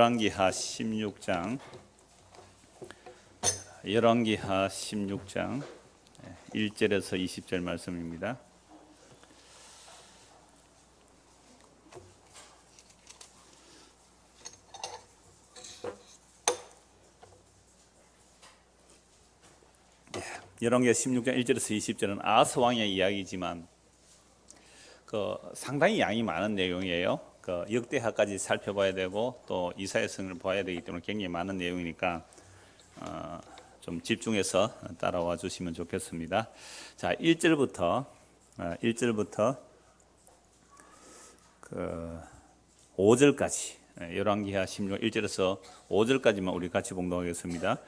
열왕기하 16장 열왕기하 16장 1절에서 20절 말씀입니다. 열왕기하 16장 1절에서 20절은 아하스 왕의 이야기지만 상당히 양이 많은 내용이에요. 역대하까지 살펴봐야 되고 또 이사야 성을 봐야 되기 때문에 굉장히 많은 내용이니까 좀 집중해서 따라와 주시면 좋겠습니다. 자, 1절부터 5절까지 열왕기하 16장 1절에서 5절까지만 우리 같이 봉독하겠습니다.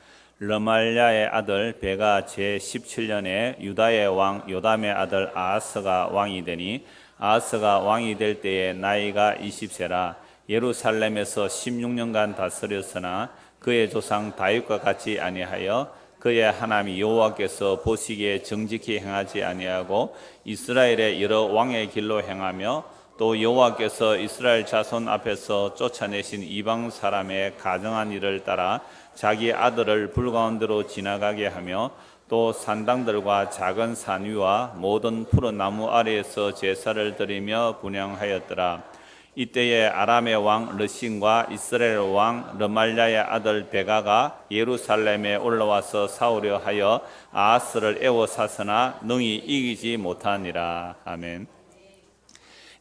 르말랴의 아들 베가 제17년에 유다의 왕 요담의 아들 아하스가 왕이 되니 아하스가 왕이 될 때에 나이가 20세라 예루살렘에서 16년간 다스렸으나 그의 조상 다윗과 같이 아니하여 그의 하나님 여호와께서 보시기에 정직히 행하지 아니하고 이스라엘의 여러 왕의 길로 행하며 또 여호와께서 이스라엘 자손 앞에서 쫓아내신 이방 사람의 가정한 일을 따라 자기 아들을 불 가운데로 지나가게 하며 또 산당들과 작은 산 위와 모든 푸른 나무 아래에서 제사를 드리며 분향하였더라. 이때에 아람의 왕 르신과 이스라엘 왕 르말랴의 아들 베가가 예루살렘에 올라와서 싸우려 하여 아하스를 에워쌌으나 능히 이기지 못하니라. 아멘.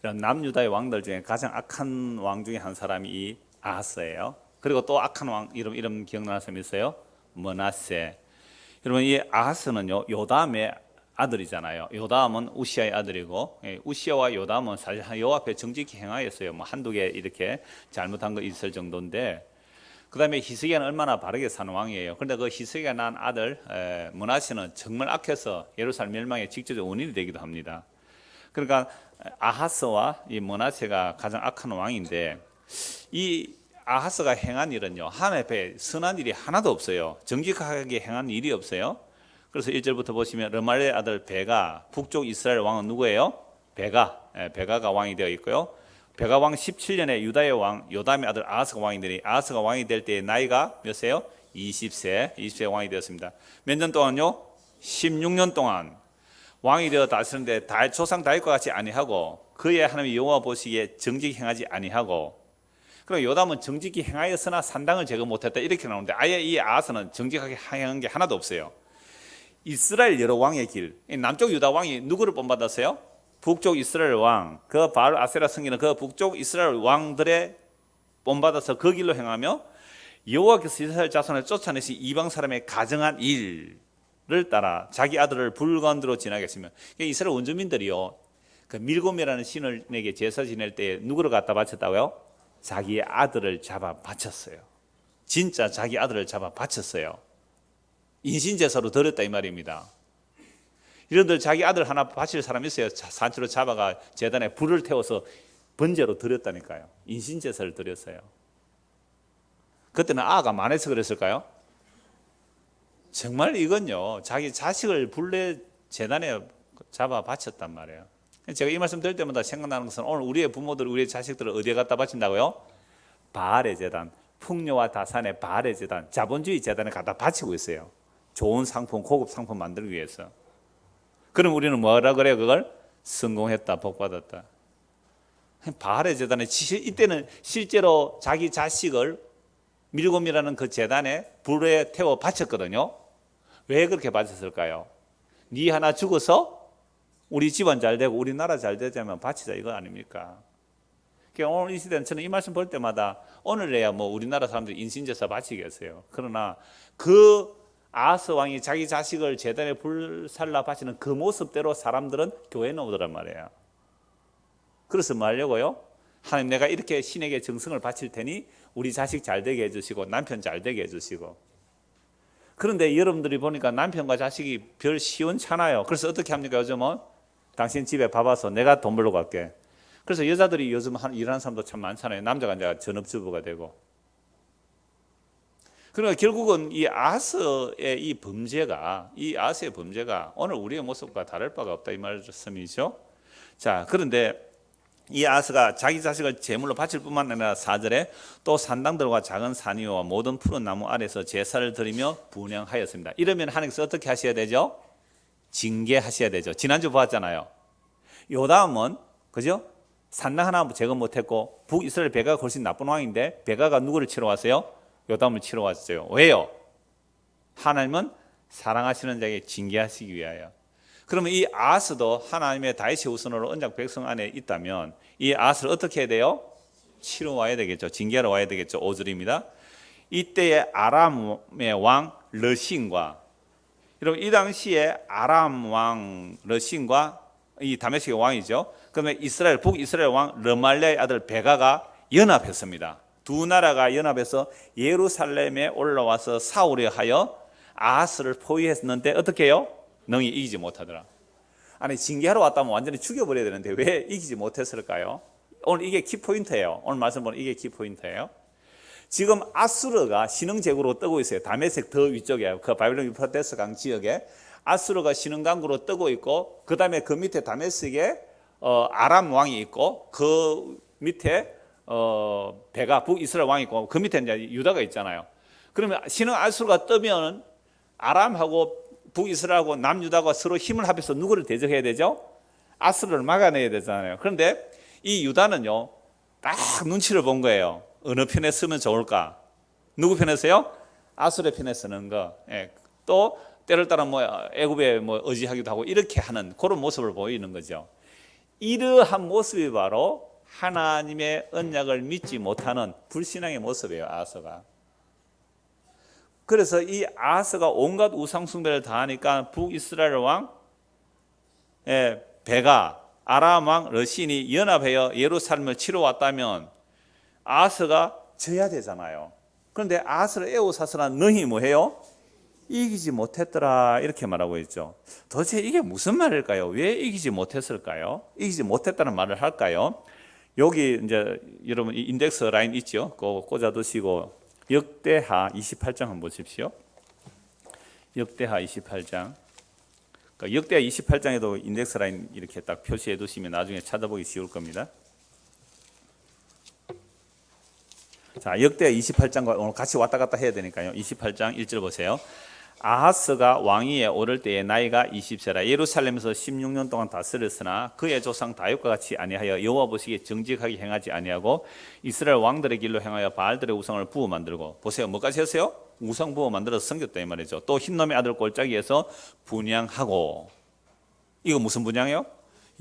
이런 남유다의 왕들 중에 가장 악한 왕 중에 한 사람이 이 아하스예요. 그리고 또 악한 왕 이름 기억나는 사람 있어요? 므낫세. 여러분, 이 아하스는요 요담의 아들이잖아요. 요담은 우시아의 아들이고 우시아와 요담은 사실 여호와 앞에 정직히 행하였어요. 뭐 한두 개 이렇게 잘못한 거 있을 정도인데, 그 다음에 히스기야는 얼마나 바르게 사는 왕이에요. 그런데 그 히스기야 난 아들 므낫세는 정말 악해서 예루살렘 멸망의 직접적 원인이 되기도 합니다. 그러니까 아하스와 이 므낫세가 가장 악한 왕인데, 이 아하스가 행한 일은요 하나님 앞에 선한 일이 하나도 없어요. 정직하게 행한 일이 없어요. 그래서 1절부터 보시면 르말랴의 아들 베가, 북쪽 이스라엘 왕은 누구예요? 베가가 왕이 되어 있고요. 베가 왕 17년에 유다의 왕 요담의 아들 아하스가 왕이 되니 아하스가 왕이 될 때 나이가 몇세요? 20세 왕이 되었습니다. 몇 년 동안요? 16년 동안 왕이 되어 다스렸는데 조상 다윗과 같이 아니하고 그의 하나님 여호와 보시기에 정직히 행하지 아니하고, 그리고 요담은 정직히 행하였으나 산당을 제거 못했다 이렇게 나오는데 아예 이 아하스는 정직하게 행한 게 하나도 없어요. 이스라엘 여러 왕의 길, 남쪽 유다 왕이 누구를 본받았어요? 북쪽 이스라엘 왕, 그 바알 아세라 성기는 그 북쪽 이스라엘 왕들의 본받아서 그 길로 행하며 여호와께서 이스라엘 자손을 쫓아내신 이방 사람의 가정한 일을 따라 자기 아들을 불 가운데로 지나게 했으면, 이스라엘 원주민들이요 그 밀곰이라는 신에게 제사 지낼 때 누구를 갖다 바쳤다고요? 자기의 아들을 잡아 바쳤어요. 진짜 자기 아들을 잡아 바쳤어요. 인신제사로 드렸다 이 말입니다. 이런들 자기 아들 하나 바칠 사람 있어요? 산채로 잡아가 제단에 불을 태워서 번제로 드렸다니까요. 인신제사를 드렸어요. 그때는 아가 많아서 그랬을까요? 정말 이건요 자기 자식을 불내 제단에 잡아 바쳤단 말이에요. 제가 이 말씀 드릴 때마다 생각나는 것은 오늘 우리의 부모들, 우리의 자식들을 어디에 갖다 바친다고요? 바알의 제단, 풍요와 다산의 바알의 제단, 자본주의 제단에 갖다 바치고 있어요. 좋은 상품, 고급 상품 만들기 위해서. 그럼 우리는 뭐라 그래요? 그걸 성공했다, 복받았다. 바알의 제단에 이때는 실제로 자기 자식을 밀곰이라는 그 제단에 불에 태워 바쳤거든요. 왜 그렇게 바쳤을까요? 네 하나 죽어서 우리 집안 잘 되고 우리나라 잘 되자면 바치자 이거 아닙니까? 그러니까 오늘 이 시대는 저는 이 말씀 볼 때마다 오늘에야 뭐 우리나라 사람들이 인신제사 바치겠어요. 그러나 그 아하스 왕이 자기 자식을 제단에 불살라 바치는 그 모습대로 사람들은 교회에 오더란 말이에요. 그래서 뭐 하려고요? 하나님, 내가 이렇게 신에게 정성을 바칠 테니 우리 자식 잘 되게 해주시고 남편 잘 되게 해주시고. 그런데 여러분들이 보니까 남편과 자식이 별 시원찮아요. 그래서 어떻게 합니까? 요즘은 당신 집에 밥 와서 내가 돈 벌러 갈게. 그래서 여자들이 요즘 일하는 사람도 참 많잖아요. 남자가 이제 전업주부가 되고. 그러니까 결국은 이 아하스의 범죄가 오늘 우리의 모습과 다를 바가 없다 이 말씀이죠. 자, 그런데 이 아하스가 자기 자식을 제물로 바칠 뿐만 아니라 4절에 또 산당들과 작은 산 위와 모든 푸른 나무 아래서 제사를 드리며 분향하였습니다. 이러면 하나님께서 어떻게 하셔야 되죠? 징계하셔야 되죠. 지난주 보았잖아요. 요다음은 그죠? 산당 하나 제거 못했고 북이스라엘 베가가 훨씬 나쁜 왕인데 베가가 누구를 치러 왔어요? 요담을 치러 왔어요. 왜요? 하나님은 사랑하시는 자에게 징계하시기 위하여. 그러면 이 아하스도 하나님의 다윗의 후손으로 언약 백성 안에 있다면 이 아하스를 어떻게 해야 돼요? 치러 와야 되겠죠. 징계하러 와야 되겠죠. 5절입니다. 이때에 아람의 왕 르신과, 여러분 이 당시에 아람 왕 르신과 이 다메섹의 왕이죠. 그러면 북이스라엘 왕 르말랴의 아들 베가가 연합했습니다. 두 나라가 연합해서 예루살렘에 올라와서 싸우려 하여 아하스를 포위했는데 어떻게 해요? 능히 이기지 못하더라. 아니 징계하러 왔다면 완전히 죽여버려야 되는데 왜 이기지 못했을까요? 오늘 이게 키포인트예요. 오늘 말씀 보면 이게 키포인트예요. 지금 아수르가 신흥제국으로 뜨고 있어요. 다메섹 더 위쪽에 그 바빌론 유프라테스 강 지역에 아수르가 신흥강국으로 뜨고 있고, 그 다음에 그 밑에 다메섹에 아람 왕이 있고, 그 밑에 베가 북이스라엘 왕이 있고, 그 밑에 이제 유다가 있잖아요. 그러면 신흥 아수르가 뜨면 아람하고 북이스라엘하고 남유다가 서로 힘을 합해서 누구를 대적해야 되죠? 아수르를 막아내야 되잖아요. 그런데 이 유다는요, 딱 눈치를 본 거예요. 어느 편에 쓰면 좋을까? 누구 편에 서요? 아수르의 편에 쓰는 거. 예. 또 때를 따라 애굽에 의지하기도 하고 이렇게 하는 그런 모습을 보이는 거죠. 이러한 모습이 바로 하나님의 언약을 믿지 못하는 불신앙의 모습이에요. 아하스가. 그래서 이 아하스가 온갖 우상 숭배를 다 하니까 북이스라엘 왕 베가, 아람 왕 르신이 연합하여 예루살렘을 치러 왔다면 아하스가 져야 되잖아요. 그런데 아하스를 에워싸서는 너희 뭐해요? 이기지 못했더라 이렇게 말하고 있죠. 도대체 이게 무슨 말일까요? 왜 이기지 못했을까요? 이기지 못했다는 말을 할까요? 여기 이제 여러분 이 인덱스 라인 있죠? 그거 꽂아두시고 역대하 28장 한번 보십시오. 역대하 28장. 그러니까 역대하 28장에도 인덱스 라인 이렇게 딱 표시해 두시면 나중에 찾아보기 쉬울 겁니다. 자, 역대하 28장과 오늘 같이 왔다 갔다 해야 되니까요. 28장 1절 보세요. 아하스가 왕위에 오를 때에 나이가 20세라 예루살렘에서 16년 동안 다스렸으나 그의 조상 다윗과 같이 아니하여 여호와 보시기에 정직하게 행하지 아니하고 이스라엘 왕들의 길로 행하여 바알들의 우상을 부어 만들고, 보세요, 뭐까지 했어요? 우상 부어 만들어서 섬겼다 이 말이죠. 또 흰놈의 아들 골짜기에서 분향하고, 이거 무슨 분향이요?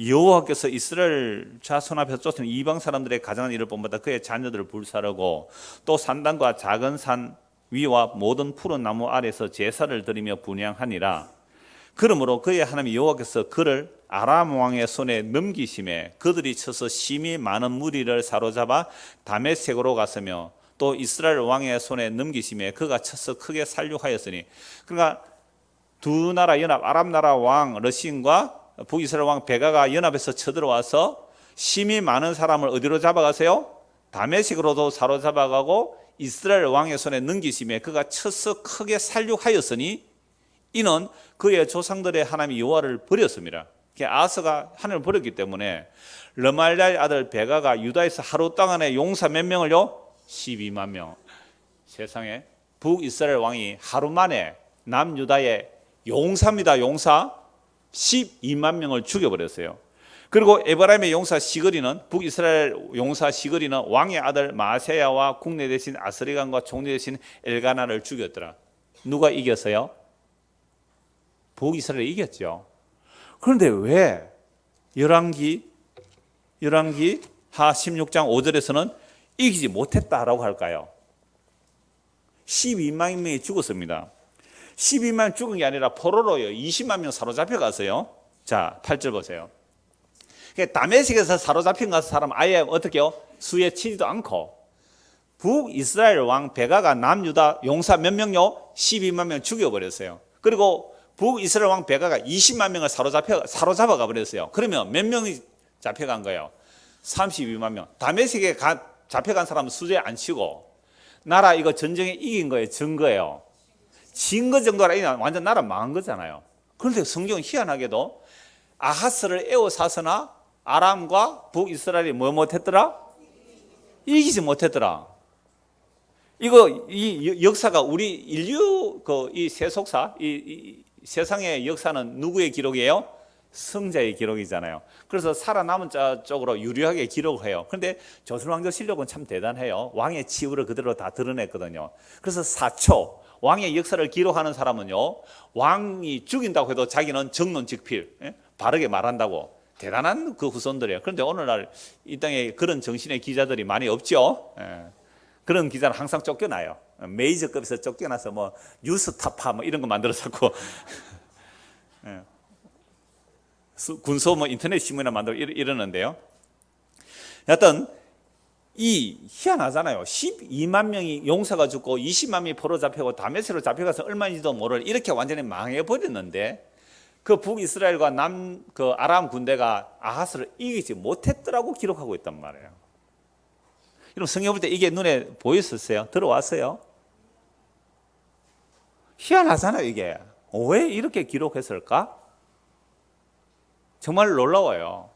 여호와께서 이스라엘 자손 앞에서 쫓은 이방 사람들의 가장한 일을 본받아 그의 자녀들을 불사르고, 또 산당과 작은 산 위와 모든 푸른 나무 아래서 제사를 드리며 분향하니라. 그러므로 그의 하나님 여호와께서 그를 아람 왕의 손에 넘기심에 그들이 쳐서 심히 많은 무리를 사로잡아 다메섹으로 갔으며, 또 이스라엘 왕의 손에 넘기심에 그가 쳐서 크게 살육하였으니. 그러니까 두 나라 연합, 아람 나라 왕 르신과 북이스라엘 왕 베가가 연합해서 쳐들어와서 심히 많은 사람을 어디로 잡아가세요? 다메섹으로도 사로잡아가고 이스라엘 왕의 손에 넘기심에 그가 쳐서 크게 살육하였으니 이는 그의 조상들의 하나님 여호와를 버렸습니다. 아하스가 하나님을 버렸기 때문에 르말랴의 아들 베가가 유다에서 하루 동안에 용사 몇 명을요? 12만 명. 세상에 북이스라엘 왕이 하루 만에 남유다의 용사입니다. 용사 12만 명을 죽여버렸어요. 그리고 에브라임의 용사 시그리는, 북이스라엘 용사 시그리는 왕의 아들 마세야와 국내 대신 아스리간과 총리 대신 엘가나를 죽였더라. 누가 이겼어요? 북이스라엘이 이겼죠. 그런데 왜 열왕기 하 16장 5절에서는 이기지 못했다라고 할까요? 12만 명이 죽었습니다. 12만 명 죽은 게 아니라 포로로요 20만 명 사로잡혀 갔어요. 자, 8절 보세요. 다메섹에서 사로잡힌 사람 아예 어떻게요? 수에 치지도 않고, 북이스라엘 왕 베가가 남유다 용사 몇 명요? 12만 명 죽여버렸어요. 그리고 북이스라엘 왕 베가가 20만 명을 사로잡아가 버렸어요. 그러면 몇 명이 잡혀간 거예요? 32만 명. 다메섹에 잡혀간 사람은 수에 안 치고 나라 이거 전쟁에 이긴 거예요? 진 거예요? 진 거 정도라 완전 나라 망한 거잖아요. 그런데 성경은 희한하게도 아하스를 에워싸서나 아람과 북이스라엘이 뭐 못했더라? 이기지 못했더라. 이거 이 역사가 우리 인류 이 세속사 이 세상의 역사는 누구의 기록이에요? 승자의 기록이잖아요. 그래서 살아남은 자 쪽으로 유리하게 기록을 해요. 그런데 조선왕조 실록은 참 대단해요. 왕의 치부를 그대로 다 드러냈거든요. 그래서 사초 왕의 역사를 기록하는 사람은요, 왕이 죽인다고 해도 자기는 정론직필, 바르게 말한다고. 대단한 그 후손들이에요. 그런데 오늘날 이 땅에 그런 정신의 기자들이 많이 없죠. 그런 기자는 항상 쫓겨나요. 메이저급에서 쫓겨나서 뭐 뉴스타파 뭐 이런 거 만들어서 고 군소 뭐 인터넷 신문이나 만들고 이러는데요. 여하튼 이 희한하잖아요. 12만 명이 용사가 죽고 20만 명이 포로 잡히고 다메섹으로 잡혀가서 얼마인지도 모를 이렇게 완전히 망해버렸는데 그 북이스라엘과 그 아람 군대가 아하스를 이기지 못했더라고 기록하고 있단 말이에요. 여러분 성경 볼 때 이게 눈에 보였었어요? 들어왔어요? 희한하잖아요 이게. 왜 이렇게 기록했을까? 정말 놀라워요.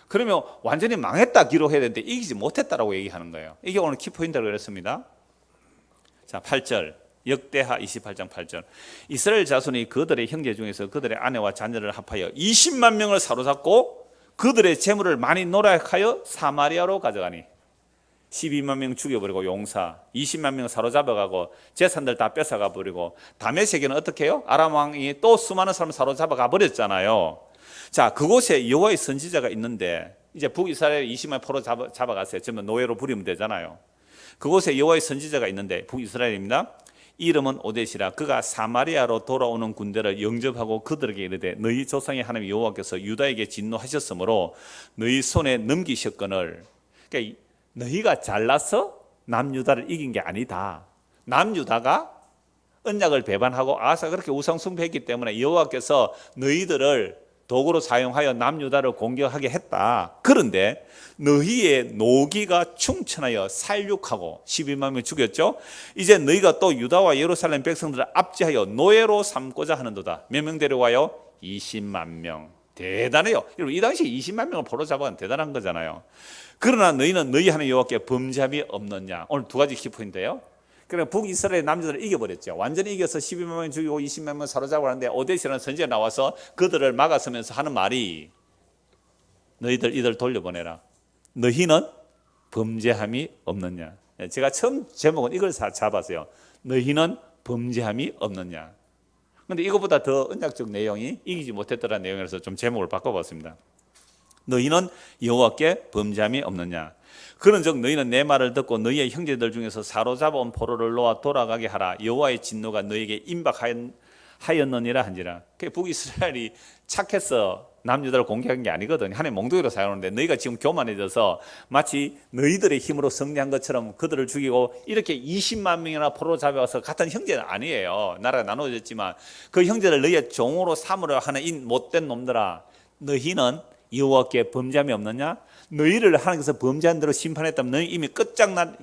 그러면 완전히 망했다 기록해야 되는데 이기지 못했다라고 얘기하는 거예요. 이게 오늘 키포인트라고 그랬습니다. 자, 8절. 역대하 28장 8절. 이스라엘 자손이 그들의 형제 중에서 그들의 아내와 자녀를 합하여 20만 명을 사로잡고 그들의 재물을 많이 노력하여 사마리아로 가져가니 12만 명 죽여버리고 용사 20만 명 사로잡아가고 재산들 다 뺏어가 버리고 다메섹에는 어떻게 해요? 아람 왕이 또 수많은 사람 사로잡아가 버렸잖아요. 자, 그곳에 여호와의 선지자가 있는데 이제 북이스라엘 20만 포로 잡아갔어요. 전부 노예로 부리면 되잖아요. 그곳에 여호와의 선지자가 있는데 북이스라엘입니다. 이름은 오뎃이라. 그가 사마리아로 돌아오는 군대를 영접하고 그들에게 이르되 너희 조상의 하나님 여호와께서 유다에게 진노하셨으므로 너희 손에 넘기셨거늘. 그러니까 너희가 잘나서 남유다를 이긴 게 아니다. 남유다가 언약을 배반하고 아하스가 그렇게 우상 숭배했기 때문에 여호와께서 너희들을 도구로 사용하여 남유다를 공격하게 했다. 그런데 너희의 노기가 충천하여 살육하고 12만 명 죽였죠. 이제 너희가 또 유다와 예루살렘 백성들을 압제하여 노예로 삼고자 하는도다. 몇 명 데려와요? 20만 명. 대단해요. 여러분 이 당시에 20만 명을 포로 잡아간 대단한 거잖아요. 그러나 너희는 너희 하나님 여호와께 범죄함이 없느냐. 오늘 두 가지 키포인트예요. 그러면 북이스라엘 남자들을 이겨버렸죠. 완전히 이겨서 12만 명 죽이고 20만 명 사로잡으려 하는데 오뎃이라는 선지자가 나와서 그들을 막아서면서 하는 말이 너희들 이들 돌려보내라. 너희는 범죄함이 없느냐. 제가 처음 제목은 이걸 잡았어요. 너희는 범죄함이 없느냐. 그런데 이것보다 더 언약적 내용이 이기지 못했더라는 내용이라서 좀 제목을 바꿔봤습니다. 너희는 여호와께 범죄함이 없느냐. 그런즉 너희는 내 말을 듣고 너희의 형제들 중에서 사로잡아온 포로를 놓아 돌아가게 하라. 여호와의 진노가 너희에게 임박하였느니라 한지라. 북이스라엘이 착해서 남유다를 공격한 게 아니거든요. 하나님 몽둥이로 사용하는데 너희가 지금 교만해져서 마치 너희들의 힘으로 승리한 것처럼 그들을 죽이고 이렇게 20만 명이나 포로 잡아서 같은 형제는 아니에요. 나라가 나눠졌지만 그 형제를 너희의 종으로 삼으려 하는 이 못된 놈들아, 너희는 여호와께 범죄함이 없느냐? 너희를 하나님께서 범죄한 대로 심판했다면 너희 이미 끝장난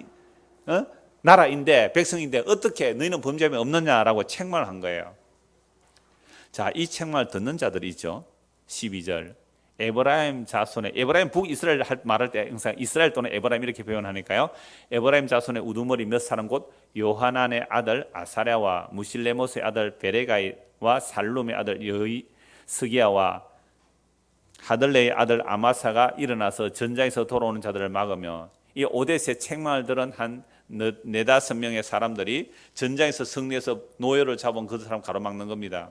나라인데 백성인데 어떻게 너희는 범죄함이 없느냐라고 책망을 한 거예요. 자, 이 책망을 듣는 자들이 있죠. 12절. 에브라임 자손의, 에브라임 북이스라엘 말할 때 항상 이스라엘 또는 에브라임 이렇게 표현하니까요. 에브라임 자손의 우두머리 몇 사람 곧 요하난의 아들 아사랴와 무실레못의 아들 베레가이와 살룸의 아들 스기야와 하들레의 아들 아마사가 일어나서 전장에서 돌아오는 자들을 막으며 이 오뎃의 책망을 들은 한 4-5명의 사람들이 전장에서 승리해서 노예를 잡은 그 사람 가로막는 겁니다.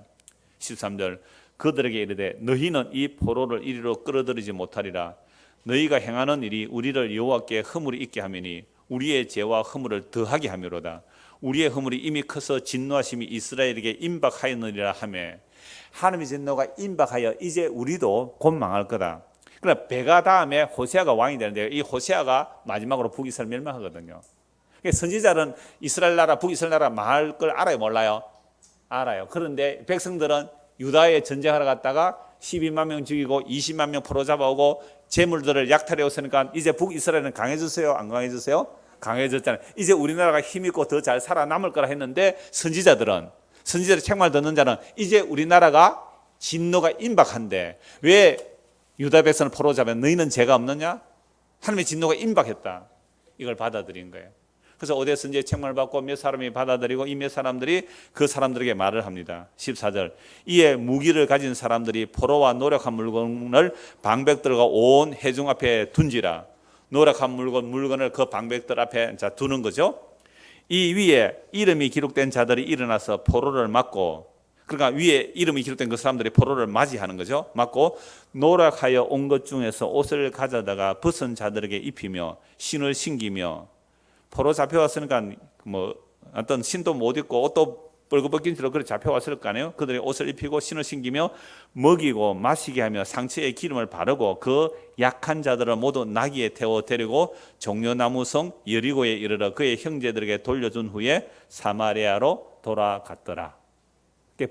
13절. 그들에게 이르되 너희는 이 포로를 이리로 끌어들이지 못하리라. 너희가 행하는 일이 우리를 여호와께 허물이 있게 하미니 우리의 죄와 허물을 더하게 함이로다. 우리의 허물이 이미 커서 진노하심이 이스라엘에게 임박하였느니라 하며 하나님의 진노가 임박하여 이제 우리도 곧 망할 거다. 그러나 베가 다음에 호세아가 왕이 되는데 이 호세아가 마지막으로 북이스라엘 멸망하거든요. 선지자는 이스라엘 나라 북이스라엘 나라 망할 걸 알아요 몰라요? 알아요. 그런데 백성들은 유다에 전쟁하러 갔다가 12만 명 죽이고 20만 명 포로 잡아오고 재물들을 약탈해 오으니까 이제 북이스라엘은 강해졌어요? 안 강해졌어요? 강해졌잖아요. 이제 우리나라가 힘있고 더 잘 살아남을 거라 했는데 선지자들의 책망을 듣는 자는 이제 우리나라가 진노가 임박한데 왜 유다 백성을 포로 잡아 너희는 죄가 없느냐? 하나님의 진노가 임박했다. 이걸 받아들인 거예요. 그래서 오대서 이제 책망을 받고 몇 사람이 받아들이고 이 몇 사람들이 그 사람들에게 말을 합니다. 14절. 이에 무기를 가진 사람들이 포로와 노력한 물건을 방백들과 온 회중 앞에 둔지라. 노력한 물건을 그 방백들 앞에 두는 거죠. 이 위에 이름이 기록된 자들이 일어나서 포로를 맞고, 그러니까 위에 이름이 기록된 그 사람들이 포로를 맞이하는 거죠. 맞고 노력하여 온 것 중에서 옷을 가져다가 벗은 자들에게 입히며 신을 신기며, 포로 잡혀왔으니까 뭐 어떤 신도 못 입고 옷도 뻘겋게 채로 그렇게 잡혀왔을 거 아니에요. 그들이 옷을 입히고 신을 신기며 먹이고 마시게 하며 상처에 기름을 바르고 그 약한 자들을 모두 나귀에 태워 데리고 종려나무성 여리고에 이르러 그의 형제들에게 돌려준 후에 사마리아로 돌아갔더라.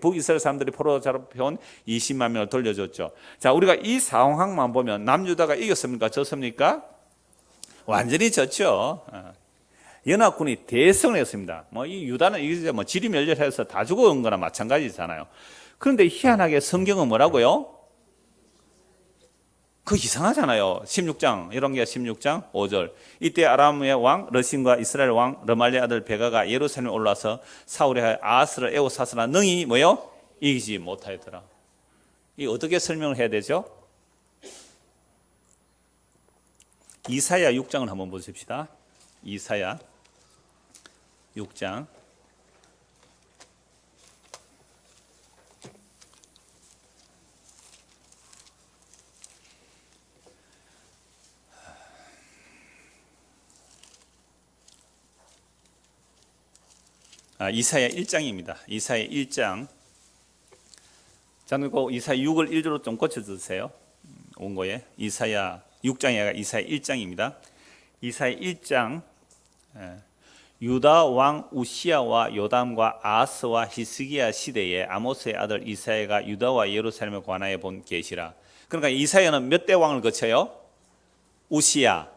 북이스라엘 사람들이 포로 잡혀온 20만 명을 돌려줬죠. 자, 우리가 이 상황만 보면 남유다가 이겼습니까? 졌습니까? 완전히 졌죠. 연합군이 대승을 했습니다. 이 유다는 이제 지리멸렬해서 다 죽어온 거나 마찬가지잖아요. 그런데 희한하게 성경은 뭐라고요? 그 이상하잖아요. 16장, 열왕기하 16장 5절. 이때 아람의 왕 러신과 이스라엘 왕 르말리아 아들 베가가 예루살렘에 올라서 사울의 아하스를 에워싸으나 능히 뭐요? 이기지 못하였더라. 이 어떻게 설명을 해야 되죠? 이사야 6장을 한번 보십시다. 이사야 6장. 이사야 1장입니다. 이사야 1장. 자, 그리고 이사야 6을 1조로 좀 고쳐주세요. 원고에. 이사야 6장이 아니라 이사야 1장입니다. 이사야 1장. 유다 왕 우시야와 요담과 아하스와 히스기야 시대에 아모스의 아들 이사야가 유다와 예루살렘에 관하여 본 계시라. 그러니까 이사야는 몇 대 왕을 거쳐요? 우시야,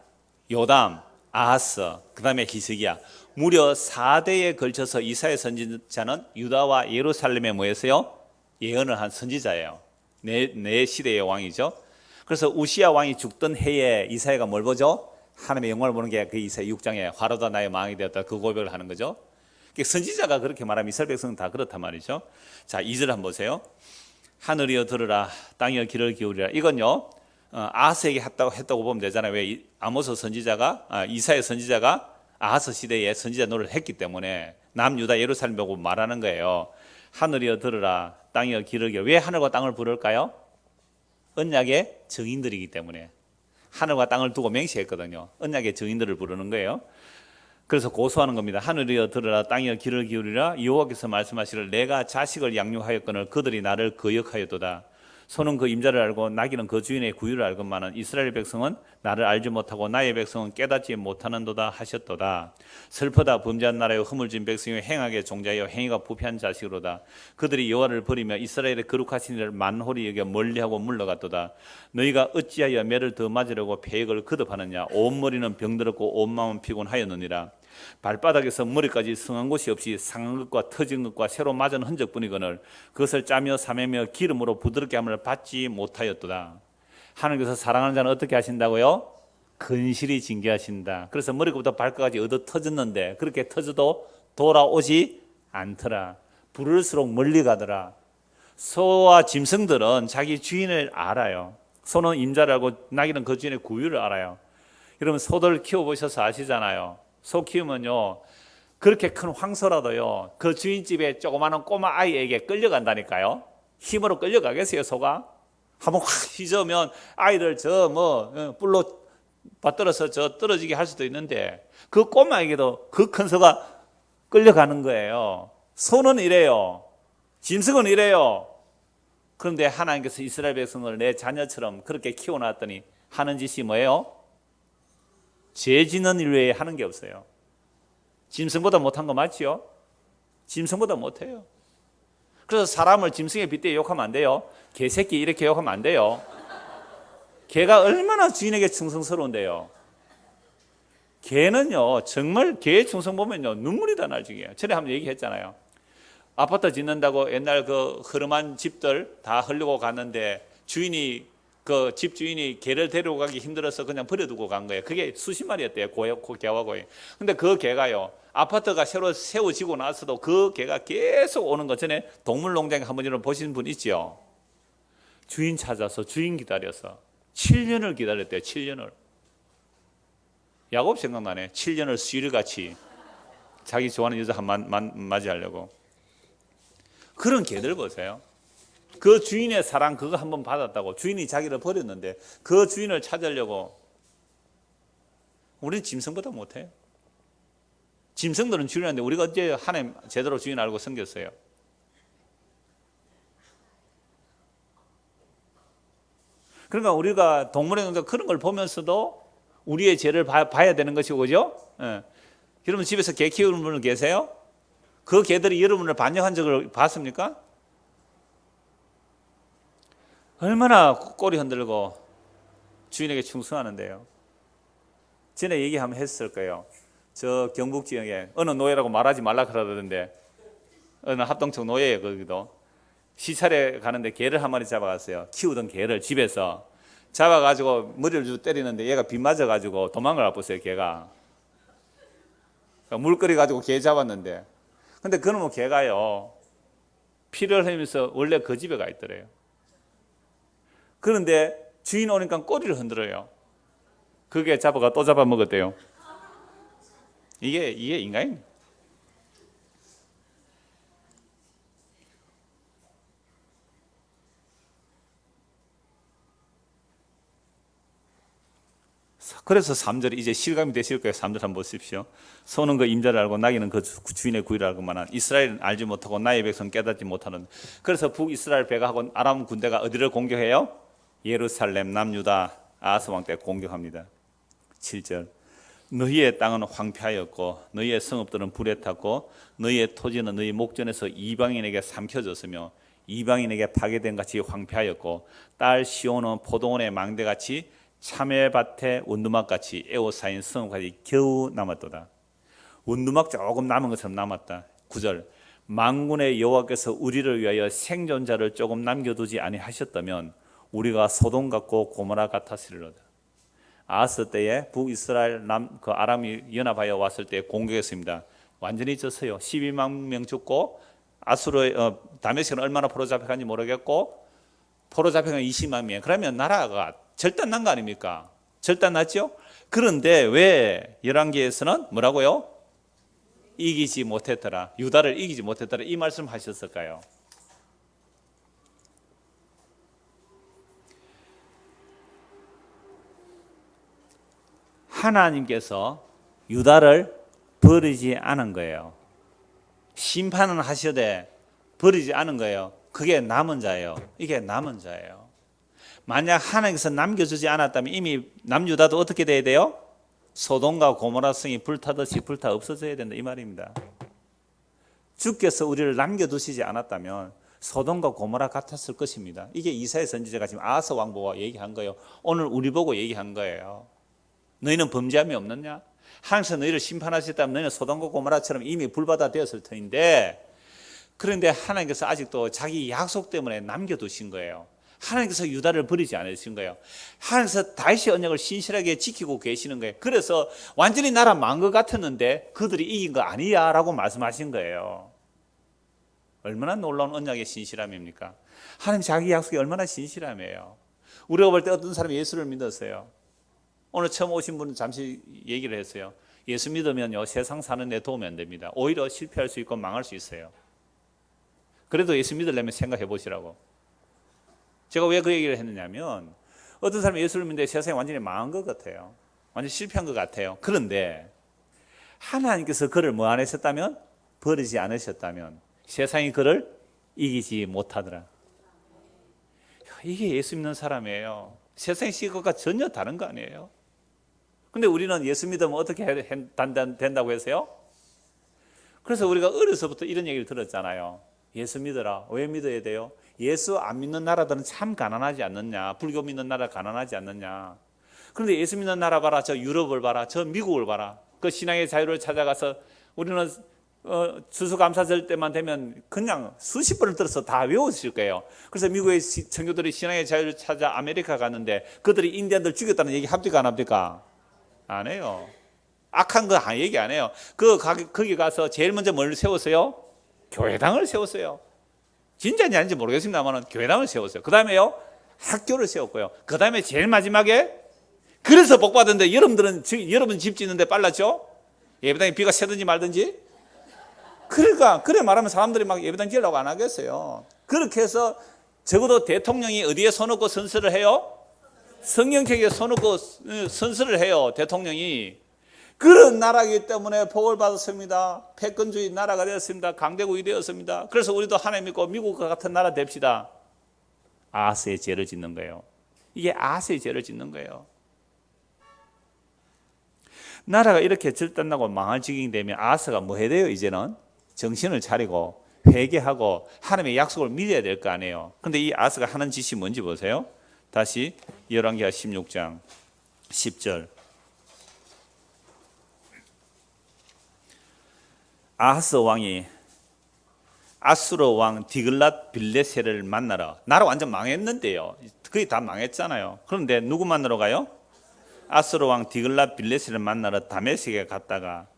요담, 아하스, 그 다음에 히스기야. 무려 4대에 걸쳐서 이사야 선지자는 유다와 예루살렘에 모여서요 예언을 한 선지자예요. 네 시대의 왕이죠. 그래서 우시야 왕이 죽던 해에 이사야가 뭘 보죠? 하나님의 영광을 보는 게 그 이사야 6장에 화로다 나의 망이 되었다, 그 고백을 하는 거죠. 선지자가 그렇게 말하면 이스라엘 백성은 다 그렇단 말이죠. 자, 2절 한번 보세요. 하늘이여 들으라, 땅이여 귀를 기울이라. 이건요 아하스에게 했다고 보면 되잖아요. 왜? 아모스 선지자가 이사야 선지자가 아하스 시대에 선지자 노릇을 했기 때문에 남유다 예루살렘 보고 말하는 거예요. 하늘이여 들으라, 땅이여 귀를 기울이라. 왜 하늘과 땅을 부를까요? 언약의 증인들이기 때문에. 하늘과 땅을 두고 맹세했거든요. 언약의 증인들을 부르는 거예요. 그래서 고소하는 겁니다. 하늘이여 들으라, 땅이여 귀를 기울이라. 여호와께서 말씀하시기를 내가 자식을 양육하였거늘 그들이 나를 거역하였도다. 소는 그 임자를 알고 나귀는 그 주인의 구유를 알건만은 이스라엘 백성은 나를 알지 못하고 나의 백성은 깨닫지 못하는도다 하셨도다. 슬프다, 범죄한 나라여 허물진 백성이여 행하게 종자여 행위가 부패한 자식으로다. 그들이 여호와를 버리며 이스라엘의 거룩하신 이를 만홀히 여겨 멀리하고 물러갔도다. 너희가 어찌하여 매를 더 맞으려고 패역을 거듭하느냐. 온 머리는 병들었고 온 마음은 피곤하였느니라. 발바닥에서 머리까지 성한 곳이 없이 상한 것과 터진 것과 새로 맞은 흔적뿐이거늘 그것을 짜며 사매며 기름으로 부드럽게 함을 받지 못하였도다. 하나님께서 사랑하는 자는 어떻게 하신다고요? 근실히 징계하신다. 그래서 머리부터 발끝까지 얻어 터졌는데 그렇게 터져도 돌아오지 않더라. 부를수록 멀리 가더라. 소와 짐승들은 자기 주인을 알아요. 소는 임자를 알고 나귀는 그 주인의 구유를 알아요. 여러분 소들 키워보셔서 아시잖아요. 소 키우면요 그렇게 큰 황소라도요 그 주인집에 조그마한 꼬마 아이에게 끌려간다니까요. 힘으로 끌려가겠어요? 소가 한번 확 휘저으면 아이들 뿔로 받들어서 떨어지게 할 수도 있는데 그 꼬마에게도 그 큰 소가 끌려가는 거예요. 소는 이래요. 짐승은 이래요. 그런데 하나님께서 이스라엘 백성을 내 자녀처럼 그렇게 키워놨더니 하는 짓이 뭐예요? 죄 짓는 일 외에 하는 게 없어요. 짐승보다 못한 거 맞지요? 짐승보다 못해요. 그래서 사람을 짐승에 빗대어 욕하면 안 돼요. 개새끼 이렇게 욕하면 안 돼요. 개가 얼마나 주인에게 충성스러운데요. 개는요 정말 개의 충성 보면요 눈물이 다 나중이에요. 전에 한번 얘기했잖아요. 아파트 짓는다고 옛날 그 흐름한 집들 다 흘리고 갔는데 주인이 그 집주인이 개를 데리고 가기 힘들어서 그냥 버려두고 간 거예요. 그게 수십 마리였대요. 개와 고양. 근데 그 개가요, 아파트가 새로 세워지고 나서도 그 개가 계속 오는 거. 전에 동물농장에 한번 이런 보신 분 있죠? 주인 찾아서 주인 기다려서 7년을 기다렸대요. 7년을. 야곱 생각나네. 7년을 수일같이 자기 좋아하는 여자 한 맞이하려고. 그런 개들 보세요. 그 주인의 사랑 그거 한번 받았다고. 주인이 자기를 버렸는데 그 주인을 찾으려고. 우리는 짐승보다 못해요. 짐승들은 주인한테 우리가 언제 하나님 제대로 주인 알고 섬겼어요? 그러니까 우리가 동물의 농장 그런 걸 보면서도 우리의 죄를 봐야 되는 것이고, 그죠? 예. 여러분 집에서 개 키우는 분들 계세요? 그 개들이 여러분을 반역한 적을 봤습니까? 얼마나 꼬리 흔들고 주인에게 충성하는데요. 전에 얘기 한번 했을 거예요. 저 경북 지역에 어느 노예라고 말하지 말라 그러던데, 어느 합동청 노예예요. 거기도 시찰에 가는데 개를 한 마리 잡아갔어요. 키우던 개를 집에서 잡아가지고 머리를 주고 때리는데 얘가 빗 맞아가지고 도망을 안 뻗어요. 개가 물거리 가지고 개 잡았는데, 근데 그놈의 개가요 피를 흘리면서 원래 그 집에 가 있더래요. 그런데 주인 오니까 꼬리를 흔들어요. 그게 잡아가 또 잡아먹었대요. 이게 인간입니다. 그래서 3절이 이제 실감이 되실 거예요. 3절 한번 보십시오. 소는 그 임자를 알고 나귀는 그 주인의 구의를 알고만한 이스라엘은 알지 못하고 나의 백성 깨닫지 못하는. 그래서 북이스라엘 배가하고 아람 군대가 어디를 공격해요? 예루살렘 남유다 아하스 왕 때 공격합니다. 7절 너희의 땅은 황폐하였고 너희의 성읍들은 불에 탔고 너희의 토지는 너희 목전에서 이방인에게 삼켜졌으며 이방인에게 파괴된 같이 황폐하였고 딸 시온은 포도원의 망대같이 참외밭의 원두막같이 에워싸인 성읍까지 겨우 남았도다. 원두막 조금 남은 것처럼 남았다. 9절 만군의 여호와께서 우리를 위하여 생존자를 조금 남겨두지 아니하셨다면 우리가 소돔 같고 고모라 같았으리로다. 아하스 때에 북이스라엘 그 아람이 연합하여 왔을 때 공격했습니다. 완전히 졌어요. 12만 명 죽고 아수르의 다메섹은 얼마나 포로 잡혀간지 모르겠고 포로 잡혀간 20만 명. 그러면 나라가 절단난 거 아닙니까? 절단났죠? 그런데 왜 열왕기에서는 뭐라고요? 이기지 못했더라. 유다를 이기지 못했더라. 이 말씀 하셨을까요? 하나님께서 유다를 버리지 않은 거예요. 심판은 하셔되 버리지 않은 거예요. 그게 남은 자예요. 이게 남은 자예요. 만약 하나님께서 남겨주지 않았다면 이미 남유다도 어떻게 돼야 돼요? 소돔과 고모라 성이 불타듯이 불타 없어져야 된다 이 말입니다. 주께서 우리를 남겨두시지 않았다면 소돔과 고모라 같았을 것입니다. 이게 이사야 선지자가 지금 아하스 왕 보고 얘기한 거예요. 오늘 우리 보고 얘기한 거예요. 너희는 범죄함이 없느냐? 하나님께서 너희를 심판하셨다면 너희는 소돔과 고모라처럼 이미 불바다 되었을 터인데, 그런데 하나님께서 아직도 자기 약속 때문에 남겨두신 거예요. 하나님께서 유다를 버리지 않으신 거예요. 하나님께서 다시 언약을 신실하게 지키고 계시는 거예요. 그래서 완전히 나라 망한 것 같았는데 그들이 이긴 거 아니야 라고 말씀하신 거예요. 얼마나 놀라운 언약의 신실함입니까? 하나님 자기 약속이 얼마나 신실함이에요. 우리가 볼 때 어떤 사람이 예수를 믿었어요. 오늘 처음 오신 분은 잠시 얘기를 했어요. 예수 믿으면요 세상 사는 데 도움이 안 됩니다. 오히려 실패할 수 있고 망할 수 있어요. 그래도 예수 믿으려면 생각해 보시라고. 제가 왜 그 얘기를 했느냐면 어떤 사람이 예수를 믿는데 세상이 완전히 망한 것 같아요. 완전히 실패한 것 같아요. 그런데 하나님께서 그를 뭐 안 하셨다면? 버리지 않으셨다면 세상이 그를 이기지 못하더라. 이게 예수 믿는 사람이에요. 세상의 시각과 전혀 다른 거 아니에요? 근데 우리는 예수 믿으면 어떻게 된다고 했어요? 그래서 우리가 어려서부터 이런 얘기를 들었잖아요. 예수 믿어라. 왜 믿어야 돼요? 예수 안 믿는 나라들은 참 가난하지 않느냐. 불교 믿는 나라 가난하지 않느냐. 그런데 예수 믿는 나라 봐라. 저 유럽을 봐라. 저 미국을 봐라. 그 신앙의 자유를 찾아가서 우리는 추수감사절 때만 되면 그냥 수십 번을 들어서 다 외웠을 거예요. 그래서 미국의 청교도들이 신앙의 자유를 찾아 아메리카 갔는데 그들이 인디언들 죽였다는 얘기 합니까 안 합니까? 안 해요. 악한 거 얘기 안 해요. 거기 가서 제일 먼저 뭘 세웠어요? 교회당을 세웠어요. 진짜인지 아닌지 모르겠습니다만 교회당을 세웠어요. 그 다음에요 학교를 세웠고요. 그 다음에 제일 마지막에 그래서 복 받았는데 여러분 집 짓는데 빨랐죠? 예배당에 비가 새든지 말든지. 그러니까 그래 말하면 사람들이 막 예배당 지으려고 안 하겠어요. 그렇게 해서 적어도 대통령이 어디에 손놓고 선서를 해요? 성경책에 손놓고 선서를 해요. 대통령이. 그런 나라이기 때문에 복을 받았습니다. 패권주의 나라가 되었습니다. 강대국이 되었습니다. 그래서 우리도 하나님 믿고 미국과 같은 나라 됩시다. 아하스의 죄를 짓는 거예요. 이게 아하스의 죄를 짓는 거예요. 나라가 이렇게 절단나고 망할 지경이 되면 아하스가 뭐 해야 돼요? 이제는 정신을 차리고 회개하고 하나님의 약속을 믿어야 될 거 아니에요. 그런데 이 아하스가 하는 짓이 뭔지 보세요. 다시 열왕기하 16장 10절. 아하스 왕이 아수르 왕 디글랏 빌레셀을 만나러, 나라 완전 망했는데요. 거의 다 망했잖아요. 그런데 누구 만나러 가요? 아수르 왕 디글랏 빌레셀을 만나러 다메섹에 갔다가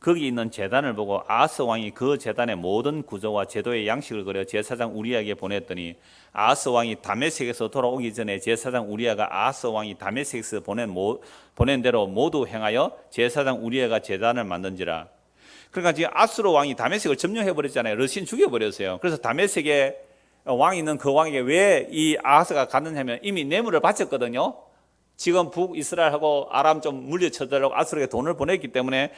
거기 있는 제단을 보고 아하스 왕이 그 제단의 모든 구조와 제도의 양식을 그려 제사장 우리야에게 보냈더니 아하스 왕이 다메섹에서 돌아오기 전에 제사장 우리야가 아하스 왕이 다메섹에서 보낸 대로 모두 행하여 제사장 우리야가 제단을 만든지라. 그러니까 지금 아수르 왕이 다메섹을 점령해 버렸잖아요. 러시안 죽여버렸어요. 그래서 다메섹에 왕이 있는 그 왕에게 왜 이 아하스가 갔느냐 하면 이미 뇌물을 바쳤거든요. 지금 북이스라엘하고 아람 좀 물려쳐달라고 아수르에게 돈을 보냈기 때문에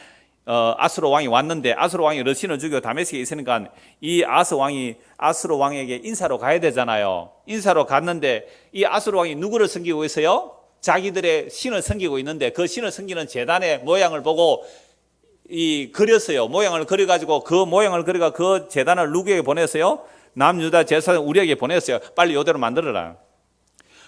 아수르 왕이 왔는데 아수르 왕이 러시안을 죽여 다메섹에 있으니까 이 아하스 왕이 아수르 왕에게 인사로 가야 되잖아요. 인사로 갔는데 이 아수르 왕이 누구를 섬기고 있어요? 자기들의 신을 섬기고 있는데 그 신을 섬기는 제단의 모양을 보고 그렸어요. 모양을 그려가지고 그 모양을 그려가 그 제단을 누구에게 보냈어요? 남유다 제사장 우리에게 보냈어요. 빨리 이대로 만들어라.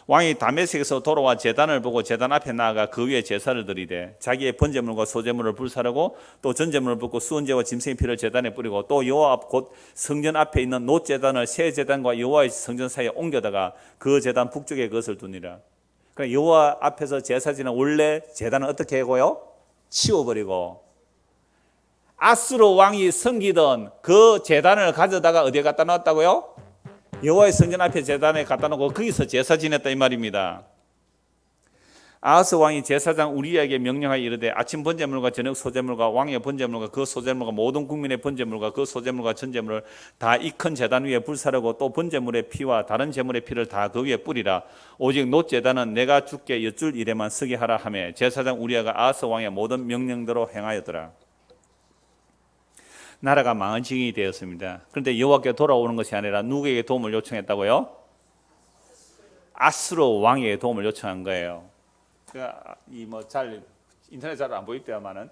왕이 다메섹에서 돌아와 제단을 보고 제단 앞에 나아가 그 위에 제사를 드리되 자기의 번제물과 소제물을 불사르고 또 전제물을 붓고 수은제와 짐승의 피를 제단에 뿌리고 또 여호와 앞 곧 성전 앞에 있는 놋 제단을 새 제단과 여호와의 성전 사이에 옮겨다가 그 제단 북쪽에 그것을 두니라. 그러니까 여호와 앞에서 제사 지는 원래 제단을 어떻게 하고요? 치워버리고 아수르 왕이 섬기던 그 제단을 가져다가 어디에 갖다 놨다고요? 여호와의 성전 앞에 제단에 갖다 놓고 거기서 제사 지냈다 이 말입니다. 아하스 왕이 제사장 우리야에게 명령하여 이르되 아침 번제물과 저녁 소제물과 왕의 번제물과 그 소제물과 모든 국민의 번제물과 그 소제물과 전제물을 다 이 큰 제단 위에 불사르고 또 번제물의 피와 다른 제물의 피를 다 그 위에 뿌리라. 오직 놋 제단은 내가 주께 여쭐 일에만 쓰게 하라 하며 제사장 우리야가 아하스 왕의 모든 명령대로 행하였더라. 나라가 망한 지경이 되었습니다. 그런데 여호와께 돌아오는 것이 아니라 누구에게 도움을 요청했다고요? 아수르 왕에게 도움을 요청한 거예요. 그러니까 인터넷 잘 안 보일 때야만은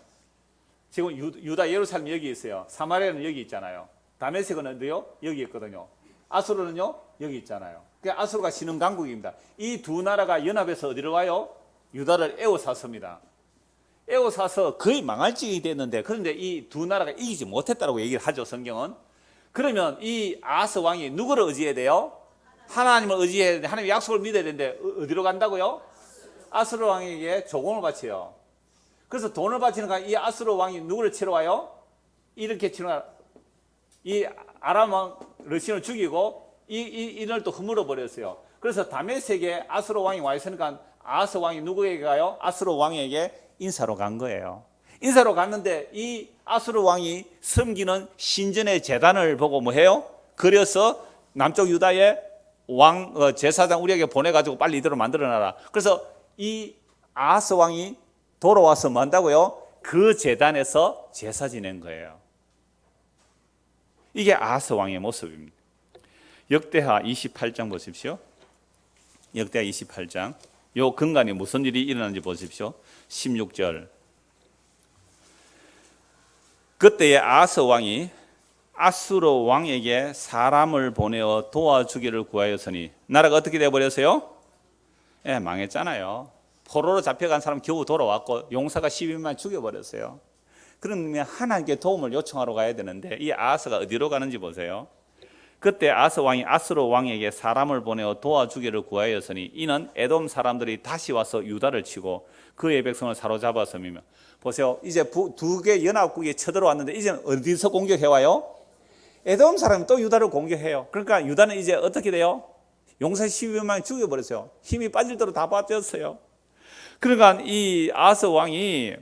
지금 유다 예루살렘 여기 있어요. 사마리아는 여기 있잖아요. 다메섹은 어디요? 여기 있거든요. 아수르는요? 여기 있잖아요. 그러니까 아수르가 신흥 강국입니다. 이 두 나라가 연합해서 어디로 와요? 유다를 에워쌌습니다. 에워싸서 거의 망할 지경이 됐는데 그런데 이 두 나라가 이기지 못했다고 얘기를 하죠. 성경은. 그러면 이 아하스 왕이 누구를 의지해야 돼요? 하나님을 의지해야 되는데 하나님의 약속을 믿어야 되는데 어디로 간다고요? 아수르 왕에게 조공을 바쳐요. 그래서 돈을 바치니까 이 아수르 왕이 누구를 치러 와요? 이렇게 치러 와요. 이 아람 왕 러시안을 죽이고 이를 또 허물어 버렸어요. 그래서 다메섹에 아수르 왕이 와 있으니까 아하스 왕이 누구에게 가요? 아수르 왕에게 인사로 간 거예요. 인사로 갔는데 이 아수르 왕이 섬기는 신전의 제단을 보고 뭐 해요? 그려서 남쪽 유다의 왕 제사장 우리에게 보내가지고 빨리 이대로 만들어놔라. 그래서 이 아하스 왕이 돌아와서 뭐 한다고요? 그 제단에서 제사 지낸 거예요. 이게 아하스 왕의 모습입니다. 역대하 28장 보십시오. 역대하 28장. 요 근간에 무슨 일이 일어났는지 보십시오. 16절. 그때에 아하스 왕이 아수르 왕에게 사람을 보내어 도와주기를 구하였으니 나라가 어떻게 되어버렸어요? 망했잖아요. 포로로 잡혀간 사람 겨우 돌아왔고 용사가 12만 죽여버렸어요. 그러면 하나님께 도움을 요청하러 가야 되는데 이 아하스가 어디로 가는지 보세요. 그때 아하스 왕이 아스로 왕에게 사람을 보내어 도와주기를 구하였으니 이는 에돔 사람들이 다시 와서 유다를 치고 그의 백성을 사로잡았음이며. 보세요. 이제 두 개 연합국이 쳐들어왔는데 이제 어디서 공격해와요? 에돔 사람이 또 유다를 공격해요. 그러니까 유다는 이제 어떻게 돼요? 용사 12만이 죽여버렸어요. 힘이 빠질 대로 다 빠졌어요. 그러니까 이 아하스 왕이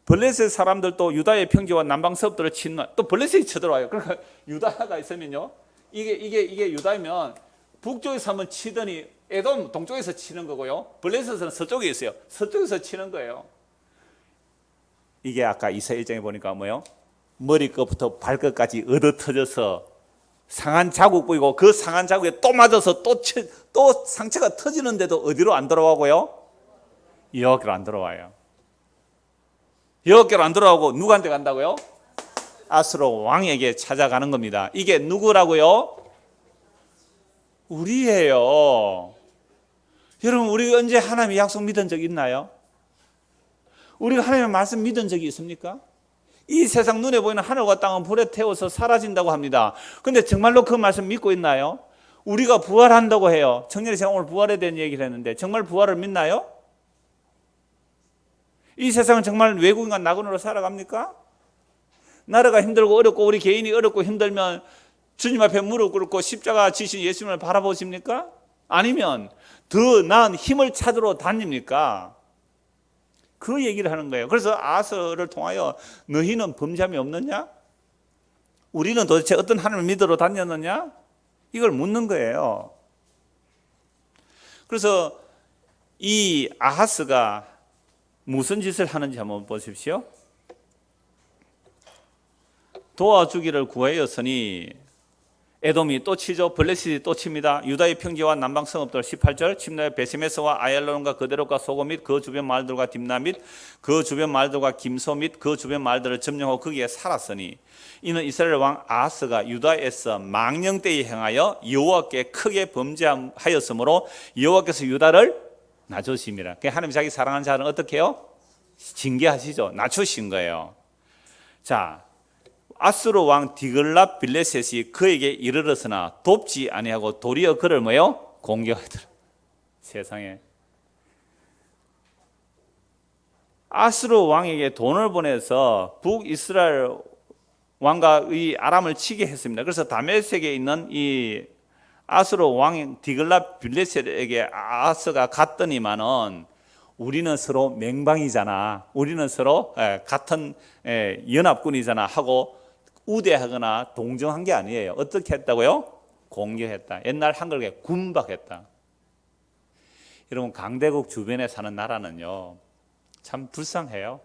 블레셋 사람들도 유다의 평지와 남방 서부들을 치는, 또 블레셋이 쳐들어와요. 그러니까 유다가 있으면요, 이게 유다이면 북쪽에서 한번 치더니 에돔 동쪽에서 치는 거고요, 블레셋은 서쪽에 있어요. 서쪽에서 치는 거예요. 이게 아까 이사 1장에 보니까 뭐요? 머리끝부터 발끝까지 얻어 터져서 상한 자국 보이고 그 상한 자국에 또 맞아서 또 상처가 터지는데도 어디로 안 들어가고요? 여기로 안 들어와요. 여기로 안 들어가고 누구한테 간다고요? 아스로 왕에게 찾아가는 겁니다. 이게 누구라고요? 우리예요. 여러분, 우리 언제 하나님의 약속 믿은 적 있나요? 우리가 하나님의 말씀 믿은 적이 있습니까? 이 세상 눈에 보이는 하늘과 땅은 불에 태워서 사라진다고 합니다. 근데 정말로 그 말씀 믿고 있나요? 우리가 부활한다고 해요. 청년이 제가 오늘 부활에 대한 얘기를 했는데 정말 부활을 믿나요? 이 세상은 정말 외국인과 낙원으로 살아갑니까? 나라가 힘들고 어렵고 우리 개인이 어렵고 힘들면 주님 앞에 무릎 꿇고 십자가 지신 예수님을 바라보십니까? 아니면 더 나은 힘을 찾으러 다닙니까? 그 얘기를 하는 거예요. 그래서 아하스를 통하여 너희는 범죄함이 없느냐? 우리는 도대체 어떤 하나님을 믿으러 다녔느냐? 이걸 묻는 거예요. 그래서 이 아하스가 무슨 짓을 하는지 한번 보십시오. 도와주기를 구하였으니 에돔이 또 치죠. 블레셋이 또 칩니다. 유다의 평지와 남방 성읍들 18절 침노의 베시메스와 아얄론과 그대로과 소고 및 그 주변 마을들과 딥나 및 그 주변 마을들과 김소 및 그 주변 마을들을 점령하고 거기에 살았으니 이는 이스라엘 왕 아하스가 유다에서 망령되이 행하여 여호와께 크게 범죄하였으므로 여호와께서 유다를 낮추심이라. 하나님 자기 사랑하는 자는 어떻게 해요? 징계하시죠. 낮추신 거예요. 자, 아스로 왕 디글랏 빌레셋이 그에게 이르렀으나 돕지 아니하고 도리어 그를 뭐요? 공격하더라. 세상에. 아스로 왕에게 돈을 보내서 북이스라엘 왕과 이 아람을 치게 했습니다. 그래서 다메섹에 있는 이 아스로 왕 디글랏 빌레셋에게 아하스가 갔더니만은 우리는 서로 맹방이잖아. 우리는 서로 같은 연합군이잖아 하고 우대하거나 동정한 게 아니에요. 어떻게 했다고요? 공격했다. 옛날 한글에 군박했다. 여러분, 강대국 주변에 사는 나라는요, 참 불쌍해요.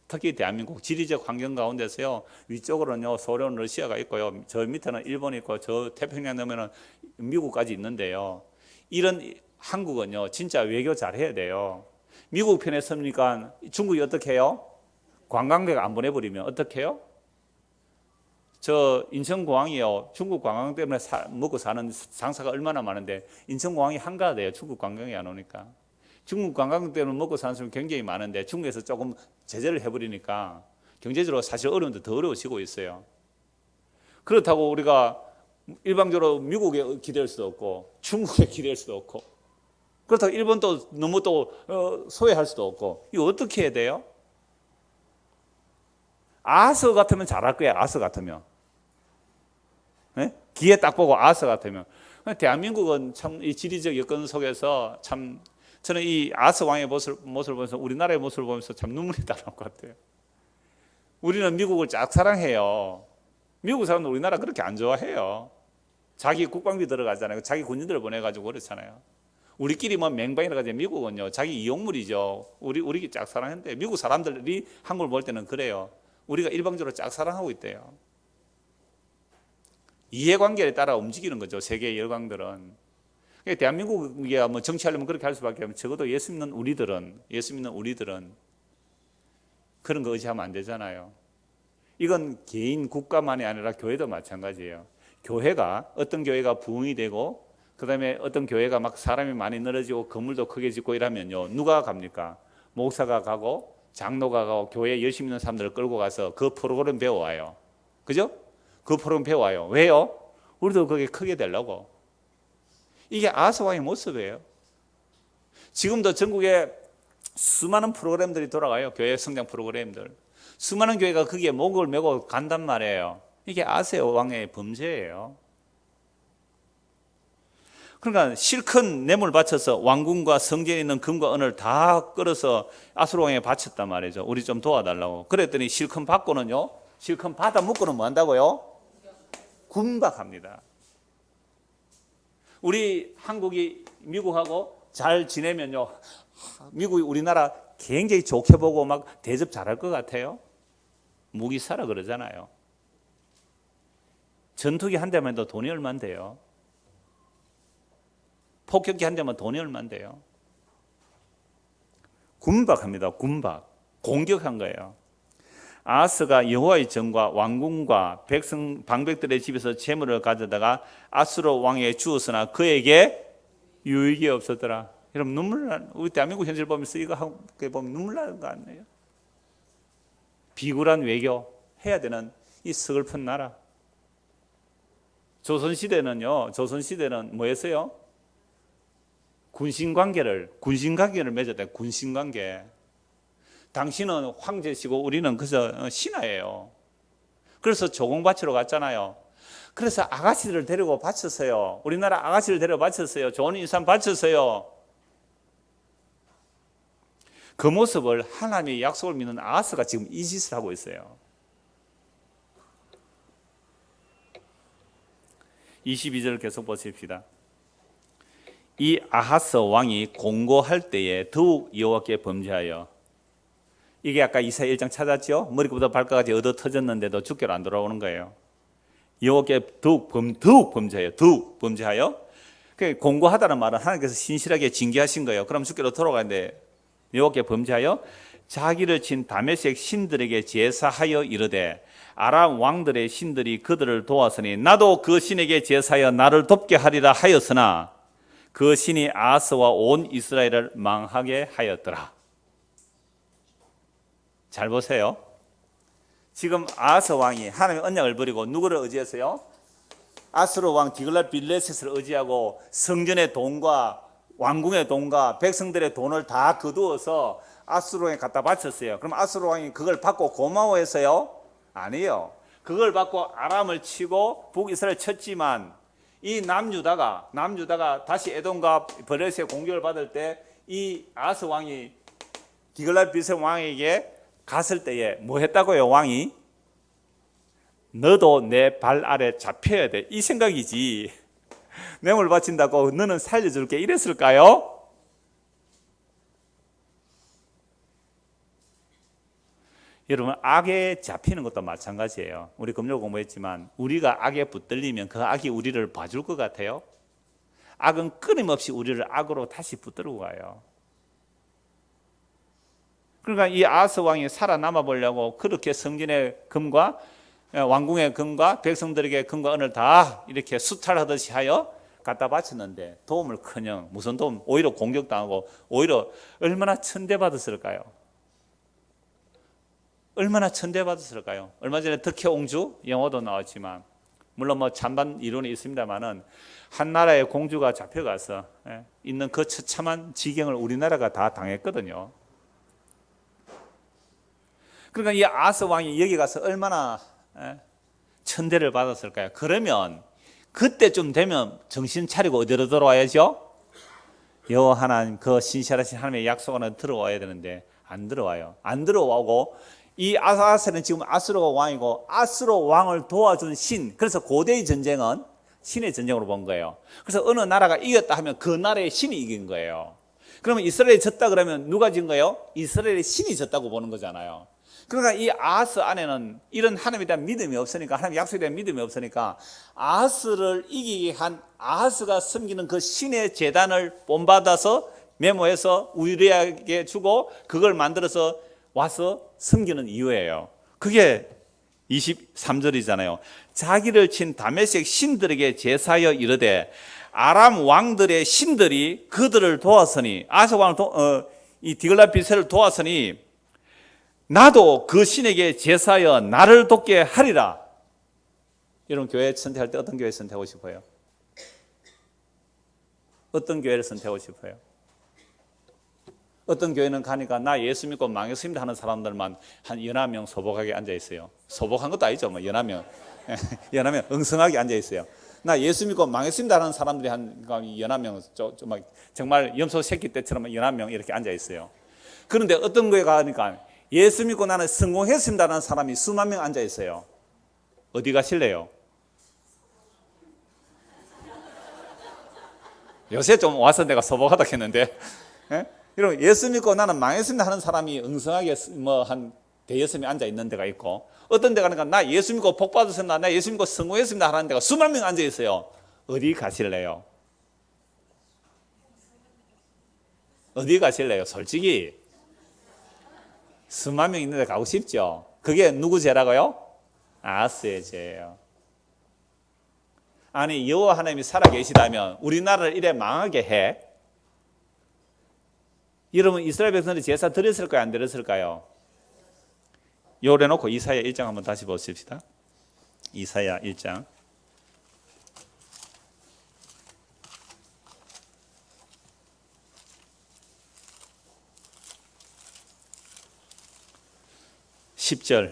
특히 대한민국 지리적 환경 가운데서요, 위쪽으로는요 소련, 러시아가 있고요, 저 밑에는 일본이 있고, 저 태평양 넘으면 미국까지 있는데요. 이런 한국은요 진짜 외교 잘해야 돼요. 미국 편에 섭니까? 중국이 어떻게 해요? 관광객 안 보내버리면 어떻게 해요? 저 인천공항이요, 중국 관광 때문에 먹고 사는 장사가 얼마나 많은데 인천공항이 한가하대요. 중국 관광이 안 오니까. 중국 관광 때문에 먹고 사는 사람이 굉장히 많은데 중국에서 조금 제재를 해버리니까 경제적으로 사실 어려운데 더 어려워지고 있어요. 그렇다고 우리가 일방적으로 미국에 기댈 수도 없고 중국에 기댈 수도 없고, 그렇다고 일본도 너무 또 소외할 수도 없고, 이거 어떻게 해야 돼요? 아하스 같으면 잘할 거야. 아하스 같으면. 네? 기회 딱 보고 아하스 같으면. 대한민국은 참 이 지리적 여건 속에서 참 저는 이 아하스 왕의 모습을 보면서 우리나라의 모습을 보면서 참 눈물이 나올 것 같아요. 우리는 미국을 짝사랑해요. 미국 사람들 우리나라 그렇게 안 좋아해요. 자기 국방비 들어가잖아요. 자기 군인들을 보내가지고 그렇잖아요. 우리끼리 뭐 맹방이라 가지고 미국은요 자기 이용물이죠. 우리 짝사랑한데 미국 사람들이 한국을 볼 때는 그래요. 우리가 일방적으로 짝사랑하고 있대요. 이해관계에 따라 움직이는 거죠. 세계 열강들은. 대한민국이 뭐 정치하려면 그렇게 할 수밖에 없는, 적어도 예수 믿는 우리들은 그런 거 의지하면 안 되잖아요. 이건 개인 국가만이 아니라 교회도 마찬가지예요. 교회가 어떤 교회가 부흥이 되고 그다음에 어떤 교회가 막 사람이 많이 늘어지고 건물도 크게 짓고 이러면요 누가 갑니까? 목사가 가고 장로가 가고 교회 열심히 있는 사람들을 끌고 가서 그 프로그램 배워와요. 그죠? 그 프로그램 배워와요. 왜요? 우리도 그게 크게 되려고. 이게 아하스 왕의 모습이에요. 지금도 전국에 수많은 프로그램들이 돌아가요. 교회 성장 프로그램들. 수많은 교회가 거기에 목을 메고 간단 말이에요. 이게 아하스 왕의 범죄예요. 그러니까 실컷 뇌물 바쳐서 왕궁과 성전에 있는 금과 은을 다 끌어서 아수르 왕에게 바쳤단 말이죠. 우리 좀 도와달라고. 그랬더니 실컷 받고는요, 실컷 받아 먹고는 뭐 한다고요? 군박합니다. 우리 한국이 미국하고 잘 지내면요, 미국이 우리나라 굉장히 좋게 보고 막 대접 잘할 것 같아요. 무기 사라 그러잖아요. 전투기 한 대만 해도 돈이 얼만데요. 폭격기 한 대만 돈이 얼만데요. 군박합니다. 군박. 공격한 거예요. 아하스가 여호와의 전과 왕궁과 백성 방백들의 집에서 재물을 가져다가 아수르 왕에게 주었으나 그에게 유익이 없었더라. 여러분 눈물 나. 우리 대한민국 현실 보면서 이거 하고 보면 눈물 나는 거 아니에요? 비굴한 외교 해야 되는 이 서글픈 나라. 조선시대는요. 조선시대는 뭐였어요? 군신관계를 맺었다. 군신관계. 당신은 황제시고 우리는 그저 신하예요. 그래서 조공 바치러 갔잖아요. 그래서 아가씨들을 데리고 바쳤어요. 우리나라 아가씨를 데리고 바쳤어요. 좋은 인상 바쳤어요. 그 모습을 하나님의 약속을 믿는 아하스가 지금 이 짓을 하고 있어요. 22절 계속 보십시다. 이 아하스 왕이 공고할 때에 더욱 여호와께 범죄하여, 이게 아까 이사야 1장 찾았죠? 머리부터 발끝까지 얻어 터졌는데도 주께로 안 돌아오는 거예요. 여호와께 더욱 범죄하여. 공고하다는 말은 하나님께서 신실하게 징계하신 거예요. 그럼 주께로 돌아가는데 여호와께 범죄하여 자기를 친 다메섹 신들에게 제사하여 이르되 아람 왕들의 신들이 그들을 도왔으니 나도 그 신에게 제사하여 나를 돕게 하리라 하였으나 그 신이 아하스와 온 이스라엘을 망하게 하였더라. 잘 보세요. 지금 아하스 왕이 하나님의 언약을 버리고 누구를 의지했어요? 아수르 왕 디글랏빌레셋을 의지하고 성전의 돈과 왕궁의 돈과 백성들의 돈을 다 거두어서 아수르 왕에 갖다 바쳤어요. 그럼 아수르 왕이 그걸 받고 고마워했어요? 아니에요. 그걸 받고 아람을 치고 북이스라엘 쳤지만 이 남유다가 다시 에돔과 블레셋의 공격을 받을 때 이 아하스 왕이 디글랏빌레셋 왕에게 갔을 때에 뭐 했다고요? 왕이 너도 내 발 아래 잡혀야 돼, 이 생각이지. 뇌물 바친다고 너는 살려줄게 이랬을까요? 여러분, 악에 잡히는 것도 마찬가지예요. 우리 금요 공부했지만 우리가 악에 붙들리면 그 악이 우리를 봐줄 것 같아요? 악은 끊임없이 우리를 악으로 다시 붙들고 가요. 그러니까 이 아하스 왕이 살아남아 보려고 그렇게 성전의 금과 왕궁의 금과 백성들에게 금과 은을 다 이렇게 수탈하듯이 하여 갖다 바쳤는데 도움을커녕 무슨 도움, 오히려 공격당하고 오히려 얼마나 천대받았을까요? 얼마나 천대받았을까요? 얼마 전에 덕혜옹주 영화도 나왔지만 물론 뭐 찬반 이론이 있습니다만은 한 나라의 공주가 잡혀가서 있는 그 처참한 지경을 우리나라가 다 당했거든요. 그러니까 이 아하스 왕이 여기 가서 얼마나 천대를 받았을까요? 그러면 그때쯤 되면 정신 차리고 어디로 돌아와야죠? 여호와 하나님, 그 신실하신 하나님의 약속 안에 들어와야 되는데 안 들어와요. 안 들어오고 이 아하스는 지금 아수르 왕이고 아수르 왕을 도와준 신, 그래서 고대의 전쟁은 신의 전쟁으로 본 거예요. 그래서 어느 나라가 이겼다 하면 그 나라의 신이 이긴 거예요. 그러면 이스라엘이 졌다 그러면 누가 진 거예요? 이스라엘의 신이 졌다고 보는 거잖아요. 그러니까 이 아하스 안에는 이런 하나님에 대한 믿음이 없으니까, 하나님 약속에 대한 믿음이 없으니까 아하스를 이기게 한 아하스가 섬기는 그 신의 제단을 본받아서 메모해서 우리에게 주고 그걸 만들어서 와서 섬기는 이유예요. 그게 23절이잖아요. 자기를 친 다메섹 신들에게 제사하여 이르되 아람 왕들의 신들이 그들을 도왔으니, 아하스 왕을 이 디글랏빌레셋을 도왔으니 나도 그 신에게 제사여 나를 돕게 하리라. 여러분 교회 선택할 때 어떤 교회 선택하고 싶어요? 어떤 교회를 선택하고 싶어요? 어떤 교회는 가니까 나 예수 믿고 망했습니다 하는 사람들만 한 여나 명 소복하게 앉아 있어요. 소복한 것도 아니죠. 뭐 여나 명 엉성하게 앉아 있어요. 나 예수 믿고 망했습니다 하는 사람들이 한 여나 명 정말 염소 새끼 때처럼 여나 명 이렇게 앉아 있어요. 그런데 어떤 교회 가니까 예수 믿고 나는 성공했습니다 하는 사람이 수만 명 앉아 있어요. 어디 가실래요? 요새 좀 와서 내가 소복하다 했는데, 여러분 예수 믿고 나는 망했습니다 하는 사람이 엉성하게 뭐 한 대여섯 명 앉아 있는 데가 있고, 어떤 데 가니까 나 예수 믿고 복 받았습니다, 나 예수 믿고 성공했습니다 하는 데가 수만 명 앉아 있어요. 어디 가실래요? 어디 가실래요? 솔직히 수만 명 있는 데 가고 싶죠. 그게 누구 죄라고요? 아하스의 죄예요. 아니 여호와 하나님이 살아계시다면 우리나라를 이래 망하게 해? 여러분 이스라엘 백성들이 제사 드렸을까요? 안 드렸을까요? 요래 놓고 이사야 1장 한번 다시 보십시다. 이사야 1장 10절.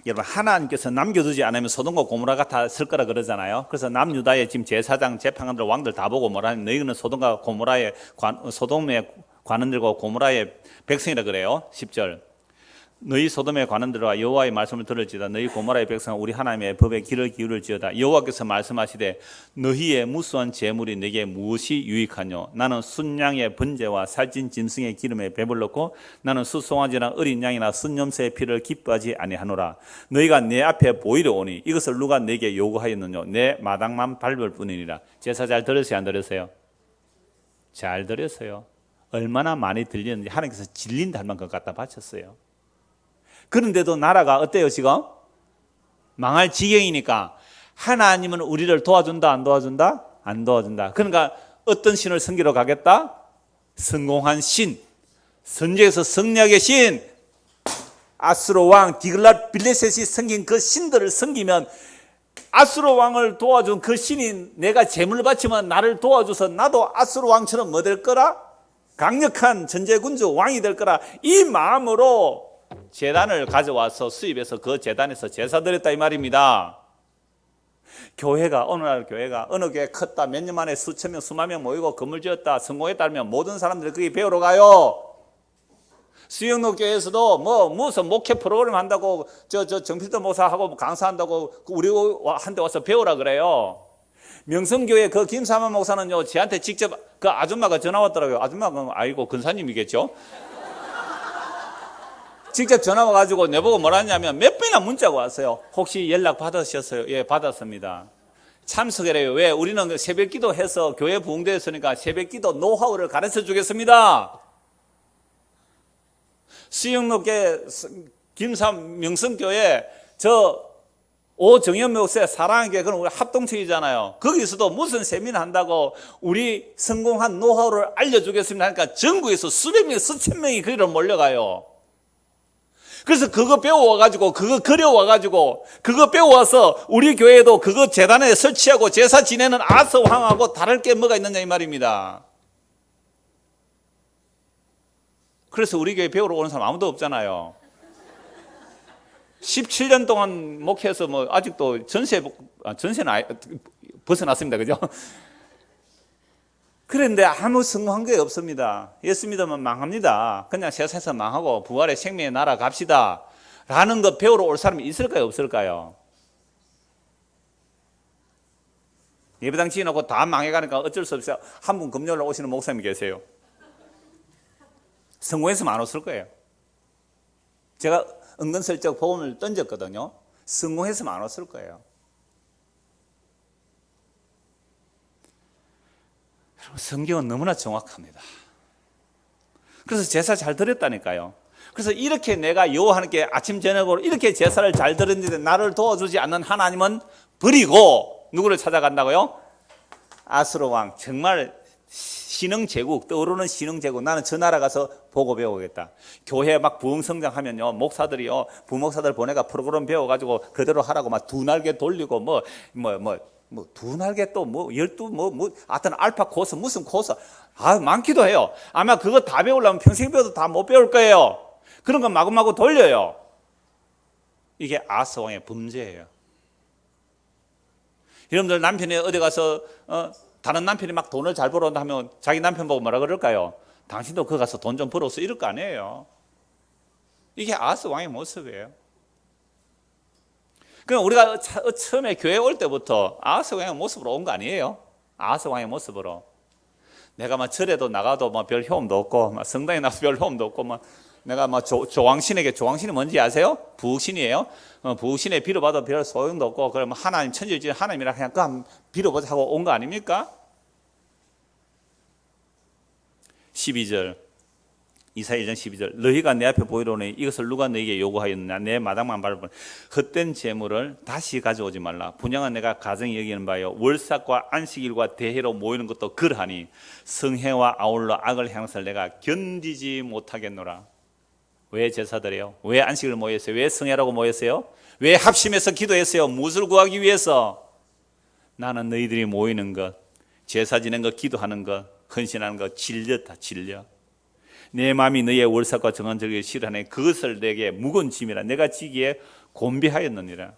여러분 하나님께서 남겨두지 않으면 소돔과 고모라 같았을 거라 그러잖아요. 그래서 남유다의 지금 제사장 재판관들 왕들 다 보고 뭐라 하면 너희는 소돔과 고모라의 소돔의 관원들과 고모라의 백성이라 그래요. 10절. 너희 소돔의 관원들과 여호와의 말씀을 들을지어다. 너희 고모라의 백성은 우리 하나님의 법에 귀를 기울일지어다. 여호와께서 말씀하시되 너희의 무수한 재물이 내게 무엇이 유익하뇨? 나는 순양의 번제와 살찐 짐승의 기름에 배불렀고 나는 수송아지나 어린 양이나 순염소의 피를 기뻐하지 아니하노라. 너희가 내 앞에 보이려 오니 이것을 누가 내게 요구하였느뇨? 내 마당만 밟을 뿐이니라. 제사 잘 들으세요? 안 들으세요? 잘 들으세요. 얼마나 많이 들리는지 하나님께서 질린다 할 만큼 갖다 바쳤어요. 그런데도 나라가 어때요 지금? 망할 지경이니까 하나님은 우리를 도와준다 안 도와준다? 안 도와준다. 그러니까 어떤 신을 섬기러 가겠다? 성공한 신, 선지에서 승리하게 신, 아수르 왕 디글랏 빌레셋이 섬긴 그 신들을 섬기면 아수르 왕을 도와준 그 신이 내가 재물 바치면 나를 도와줘서 나도 아수르 왕처럼 뭐 될 거라? 강력한 전제군주 왕이 될 거라. 이 마음으로 제단을 가져와서 수입해서 그 제단에서 제사 드렸다 이 말입니다. 교회가 어느 날 교회가 어느 교회 컸다 몇 년 만에 수천 명 수만 명 모이고 건물 지었다 성공했다면 모든 사람들이 거기 배우러 가요. 수영로 교회에서도 뭐 무슨 목회 프로그램 한다고 저 정필도 목사하고 강사한다고 우리 한테 와서 배우라 그래요. 명성교회 그 김사만 목사는요 저한테 직접 그 아줌마가 전화 왔더라고요. 아줌마가 아이고 근사님이겠죠. 직접 전화 와가지고 내보고 뭐라 했냐면 몇 번이나 문자가 왔어요. 혹시 연락 받으셨어요? 예, 받았습니다. 참석을 해요. 왜? 우리는 새벽 기도 해서 교회 부흥되었으니까 새벽 기도 노하우를 가르쳐 주겠습니다. 수영로교회 김삼명성교회 저 오정현 목사의 사랑하게 그런 우리 합동체이잖아요. 거기서도 무슨 세미나 한다고 우리 성공한 노하우를 알려주겠습니다 하니까 전국에서 수백 명, 수천 명이 거기로 몰려가요. 그래서 그거 배워와가지고 그거 그려와가지고 그거 배워와서 우리 교회에도 그거 제단에 설치하고 제사 지내는 아서 왕하고 다를 게 뭐가 있느냐 이 말입니다. 그래서 우리 교회 배우러 오는 사람 아무도 없잖아요. 17년 동안 목회해서 뭐 아직도 전세는 벗어났습니다. 그죠? 그런데 아무 성공한 게 없습니다. 예수 믿으면 망합니다. 그냥 세상에서 망하고 부활의 생명의 나라 갑시다 라는 거 배우러 올 사람이 있을까요? 없을까요? 예배당 지어놓고 다 망해가니까 어쩔 수 없어요. 한 분 금요일에 오시는 목사님이 계세요. 성공했으면 안 왔을 거예요. 제가 은근슬쩍 복음을 던졌거든요. 성공했으면 안 왔을 거예요. 성경은 너무나 정확합니다. 그래서 제사 잘 드렸다니까요. 그래서 이렇게 내가 여호와 하나님께 아침 저녁으로 이렇게 제사를 잘 드렸는데 나를 도와주지 않는 하나님은 버리고 누구를 찾아간다고요? 아수르 왕. 정말 신흥제국, 떠오르는 신흥제국. 나는 저 나라 가서 보고 배우겠다. 교회 막 부흥 성장하면요, 목사들이요, 부목사들 보내가 프로그램 배워가지고 그대로 하라고 막 두 날개 돌리고 두 날개 또 하여튼 알파 코스 무슨 코스 많기도 해요. 아마 그거 다 배우려면 평생 배워도 다 못 배울 거예요. 그런 건 마구마구 돌려요. 이게 아하스 왕의 범죄예요. 여러분들 남편이 어디 가서 다른 남편이 막 돈을 잘 벌어온다 하면 자기 남편 보고 뭐라 그럴까요? 당신도 거기 가서 돈 좀 벌어서 이럴 거 아니에요. 이게 아하스 왕의 모습이에요. 그럼 우리가 처음에 교회 올 때부터 아하스 왕의 모습으로 온 거 아니에요? 아하스 왕의 모습으로. 내가 막 절에도 나가도 별 효험도 없고, 막 성당에 나가서 별 효험도 없고, 내가 조왕신에게, 조왕신이 뭔지 아세요? 부흑신이에요. 부흑신에 빌어봐도 별 소용도 없고, 그러면 하나님, 천지를 하나님이라 그냥 그 빌어보자 하고 온 거 아닙니까? 12절. 이사야 1장 12절. 너희가 내 앞에 보이려니 이것을 누가 너희에게 요구하였느냐? 내 마당만 밟을 헛된 재물을 다시 가져오지 말라. 분양은 내가 가정이 여기는 바요. 월삭과 안식일과 대회로 모이는 것도 그러하니 성회와 아울러 악을 행할 내가 견디지 못하겠노라. 왜 제사드려요? 왜 안식을 모였어요? 왜 성회라고 모였어요? 왜 합심해서 기도했어요? 무엇을 구하기 위해서? 나는 너희들이 모이는 것, 제사 지낸 것, 기도하는 것, 헌신하는 것 질렸다. 질려. 내 마음이 너희의 월삭과 정한절기를 싫어하네. 그것을 내게 무거운 짐이라 내가 지기에 곤비하였느니라.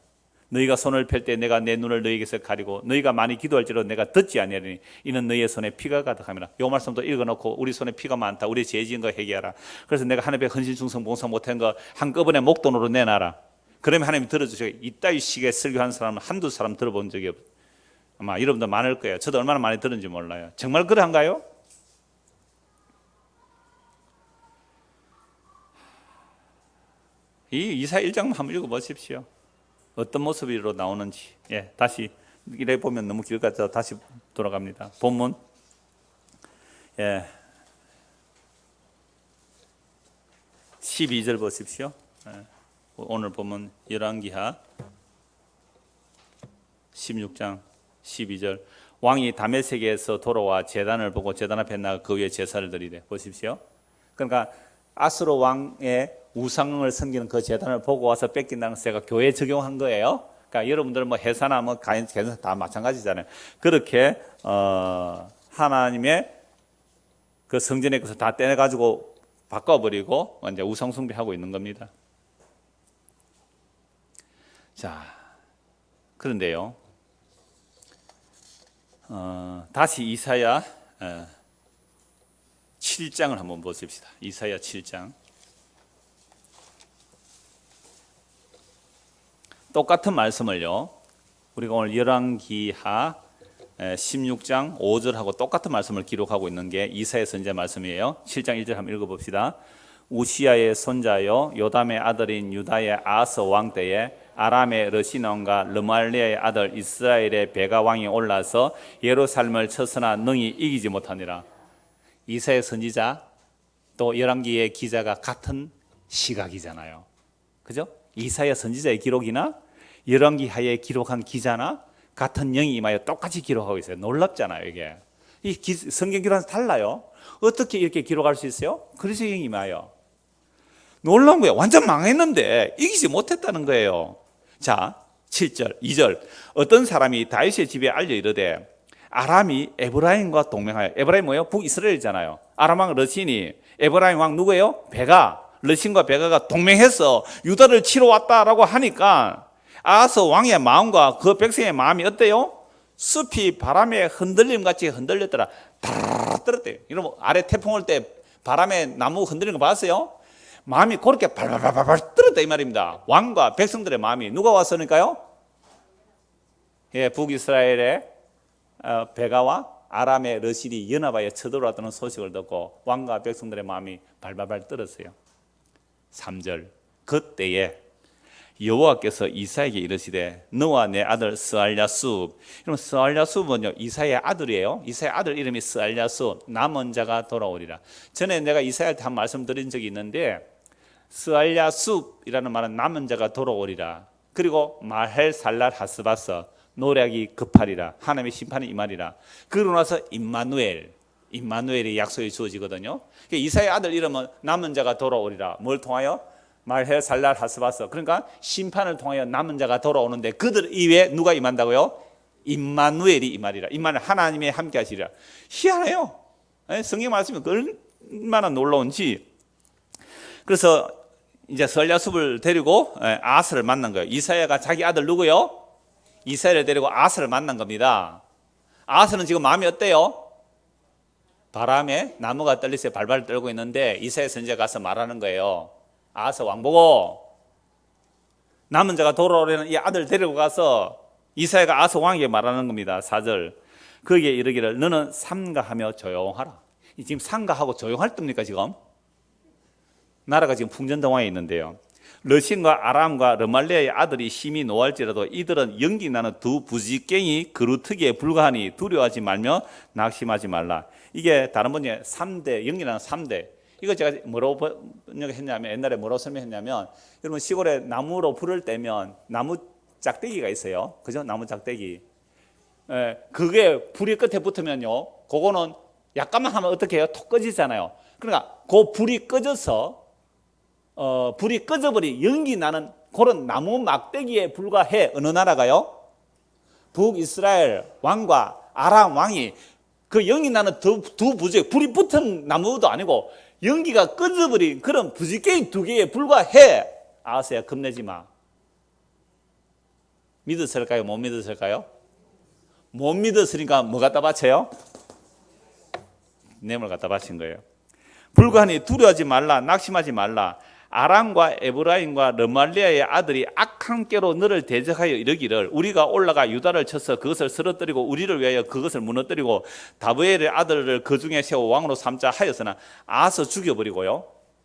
너희가 손을 펼 때 내가 내 눈을 너희에게서 가리고 너희가 많이 기도할지라도 내가 듣지 아니하리니 이는 너희의 손에 피가 가득함이라. 이 말씀도 읽어놓고 우리 손에 피가 많다. 우리 죄 지은 거 회개하라. 그래서 내가 하나님 앞에 헌신 충성 봉사 못한 거 한꺼번에 목돈으로 내놔라. 그러면 하나님이 들어주시고 이따위 시기에 설교하는 사람은 한두 사람 들어본 적이 없어요. 아마 여러분들 많을 거예요. 저도 얼마나 많이 들은지 몰라요. 정말 그러한가요? 이 이사야 1장만 한번 읽어보십시오. 어떤 모습으로 나오는지. 다시 이래 보면 너무 길 같아서 다시 돌아갑니다. 본문 12절 보십시오. 오늘 본문 열왕기하 16장 12절. 왕이 다메섹에서 돌아와 제단을 보고 제단 앞에 나가 그 위에 제사를 드리되. 보십시오. 그러니까 아수르 왕의 우상을 섬기는 그 제단을 보고 와서 뺏긴다는 것을 제가 교회에 적용한 거예요. 그러니까 여러분들 해사나 가인 다 마찬가지잖아요. 그렇게 하나님의 그 성전의 것을 다 떼내가지고 바꿔버리고 이제 우상 숭배하고 있는 겁니다. 자, 그런데요. 다시 이사야 7장을 한번 보십시다. 이사야 7장. 똑같은 말씀을요. 우리가 오늘 열왕기하 16장 5절하고 똑같은 말씀을 기록하고 있는 게 이사야 선지자 말씀이에요. 7장 1절 한번 읽어봅시다. 우시야의 손자요 요담의 아들인 유다의 아하스 왕 때에 아람의 르시논과 르말리아의 아들 이스라엘의 베가 왕이 올라서 예루살렘을 쳐서나 능히 이기지 못하니라. 이사야 선지자 또 열왕기의 기자가 같은 시각이잖아요. 그죠? 이사야 선지자의 기록이나 열왕기하에 기록한 기자나 같은 영이 임하여 똑같이 기록하고 있어요. 놀랍잖아요. 이게 이 성경 기록은 달라요. 어떻게 이렇게 기록할 수 있어요? 그래서 영이 임하여. 놀라운 거예요. 완전 망했는데 이기지 못했다는 거예요. 자, 7절 2절. 어떤 사람이 다윗의 집에 알려 이르되 아람이 에브라임과 동맹하여. 에브라임 뭐예요? 북이스라엘이잖아요. 아람 왕 러신이 에브라임 왕 누구예요? 베가. 러신과 베가가 동맹해서 유다를 치러 왔다라고 하니까 아하스 왕의 마음과 그 백성의 마음이 어때요? 숲이 바람에 흔들림 같이 흔들렸더라. 다라라 떨었대요. 여러분 아래 태풍 올 때 바람에 나무 흔들리는 거 봤어요? 마음이 그렇게 발발발발 떨었다 이 말입니다. 왕과 백성들의 마음이. 누가 왔으니까요? 북이스라엘의 베가와 아람의 러실이 연합하여 쳐들어왔다는 소식을 듣고 왕과 백성들의 마음이 발발발 떨었어요. 3절. 그때에 여호와께서 이사야에게 이르시되 너와 내 아들 스알랴숲. 여러분 스알랴숲은요 이사야의 아들이에요. 이사야의 아들 이름이 스알랴숲. 남은 자가 돌아오리라. 전에 내가 이사야한테 한 말씀 드린 적이 있는데 스알랴숲이라는 말은 남은 자가 돌아오리라. 그리고 마헬 살랄 하스바서 노략이 급하리라. 하나님의 심판이 임하리라. 그러고 나서 임마누엘 임마누엘이 약속이 주어지거든요. 이사야의 아들 이름은 남은 자가 돌아오리라. 뭘 통하여? 말헬 살랄 하스바스. 그러니까 심판을 통하여 남은 자가 돌아오는데 그들 이외에 누가 임한다고요? 임마누엘이 임하리라. 임마누엘 하나님이 함께 하시리라. 희한해요. 성경 말씀이 얼마나 놀라운지. 그래서 이제 설야숲을 데리고 아스를 만난 거예요. 이사야가 자기 아들 누구요? 이사야를 데리고 아스를 만난 겁니다. 아스는 지금 마음이 어때요? 바람에 나무가 떨리서 발발 떨고 있는데 이사야 선지자가 가서 말하는 거예요. 아스 왕 보고 남은 자가 돌아오려는 이 아들 데리고 가서 이사야가 아스 왕에게 말하는 겁니다. 4절. 그에게 이르기를 너는 삼가하며 조용하라. 지금 삼가하고 조용할 때입니까 지금? 나라가 지금 풍전등화에 있는데요. 러신과 아람과 르말리아의 아들이 심히 노할지라도 이들은 연기 나는 두 부지깽이 그루트기에 불과하니 두려워하지 말며 낙심하지 말라. 이게 다른 번역에 3대, 연기 나는 3대. 이거 제가 뭐라고 번역했냐면 옛날에 뭐라고 설명했냐면 여러분 시골에 나무로 불을 떼면 나무 짝대기가 있어요. 그죠? 나무 짝대기. 그게 불이 끝에 붙으면요. 그거는 약간만 하면 어떻게 해요? 톡 꺼지잖아요. 그러니까 그 불이 꺼져서 불이 꺼져버리 연기 나는 그런 나무 막대기에 불과해. 어느 나라가요? 북이스라엘 왕과 아람 왕이 그 연기 나는 두 부지 불이 붙은 나무도 아니고 연기가 꺼져버린 그런 부지깽이 두 개에 불과해. 아하스야 겁내지 마. 믿었을까요? 못 믿었을까요? 못 믿었으니까 뭐 갖다 바쳐요? 뇌물 갖다 바친 거예요. 불과하니 두려워하지 말라. 낙심하지 말라. 아람과 에브라임과 르말리아의 아들이 악한 꾀로 너를 대적하여 이르기를 우리가 올라가 유다를 쳐서 그것을 쓰러뜨리고 우리를 위하여 그것을 무너뜨리고 다브엘의 아들을 그 중에 세워 왕으로 삼자 하였으나 아서 죽여버리고요.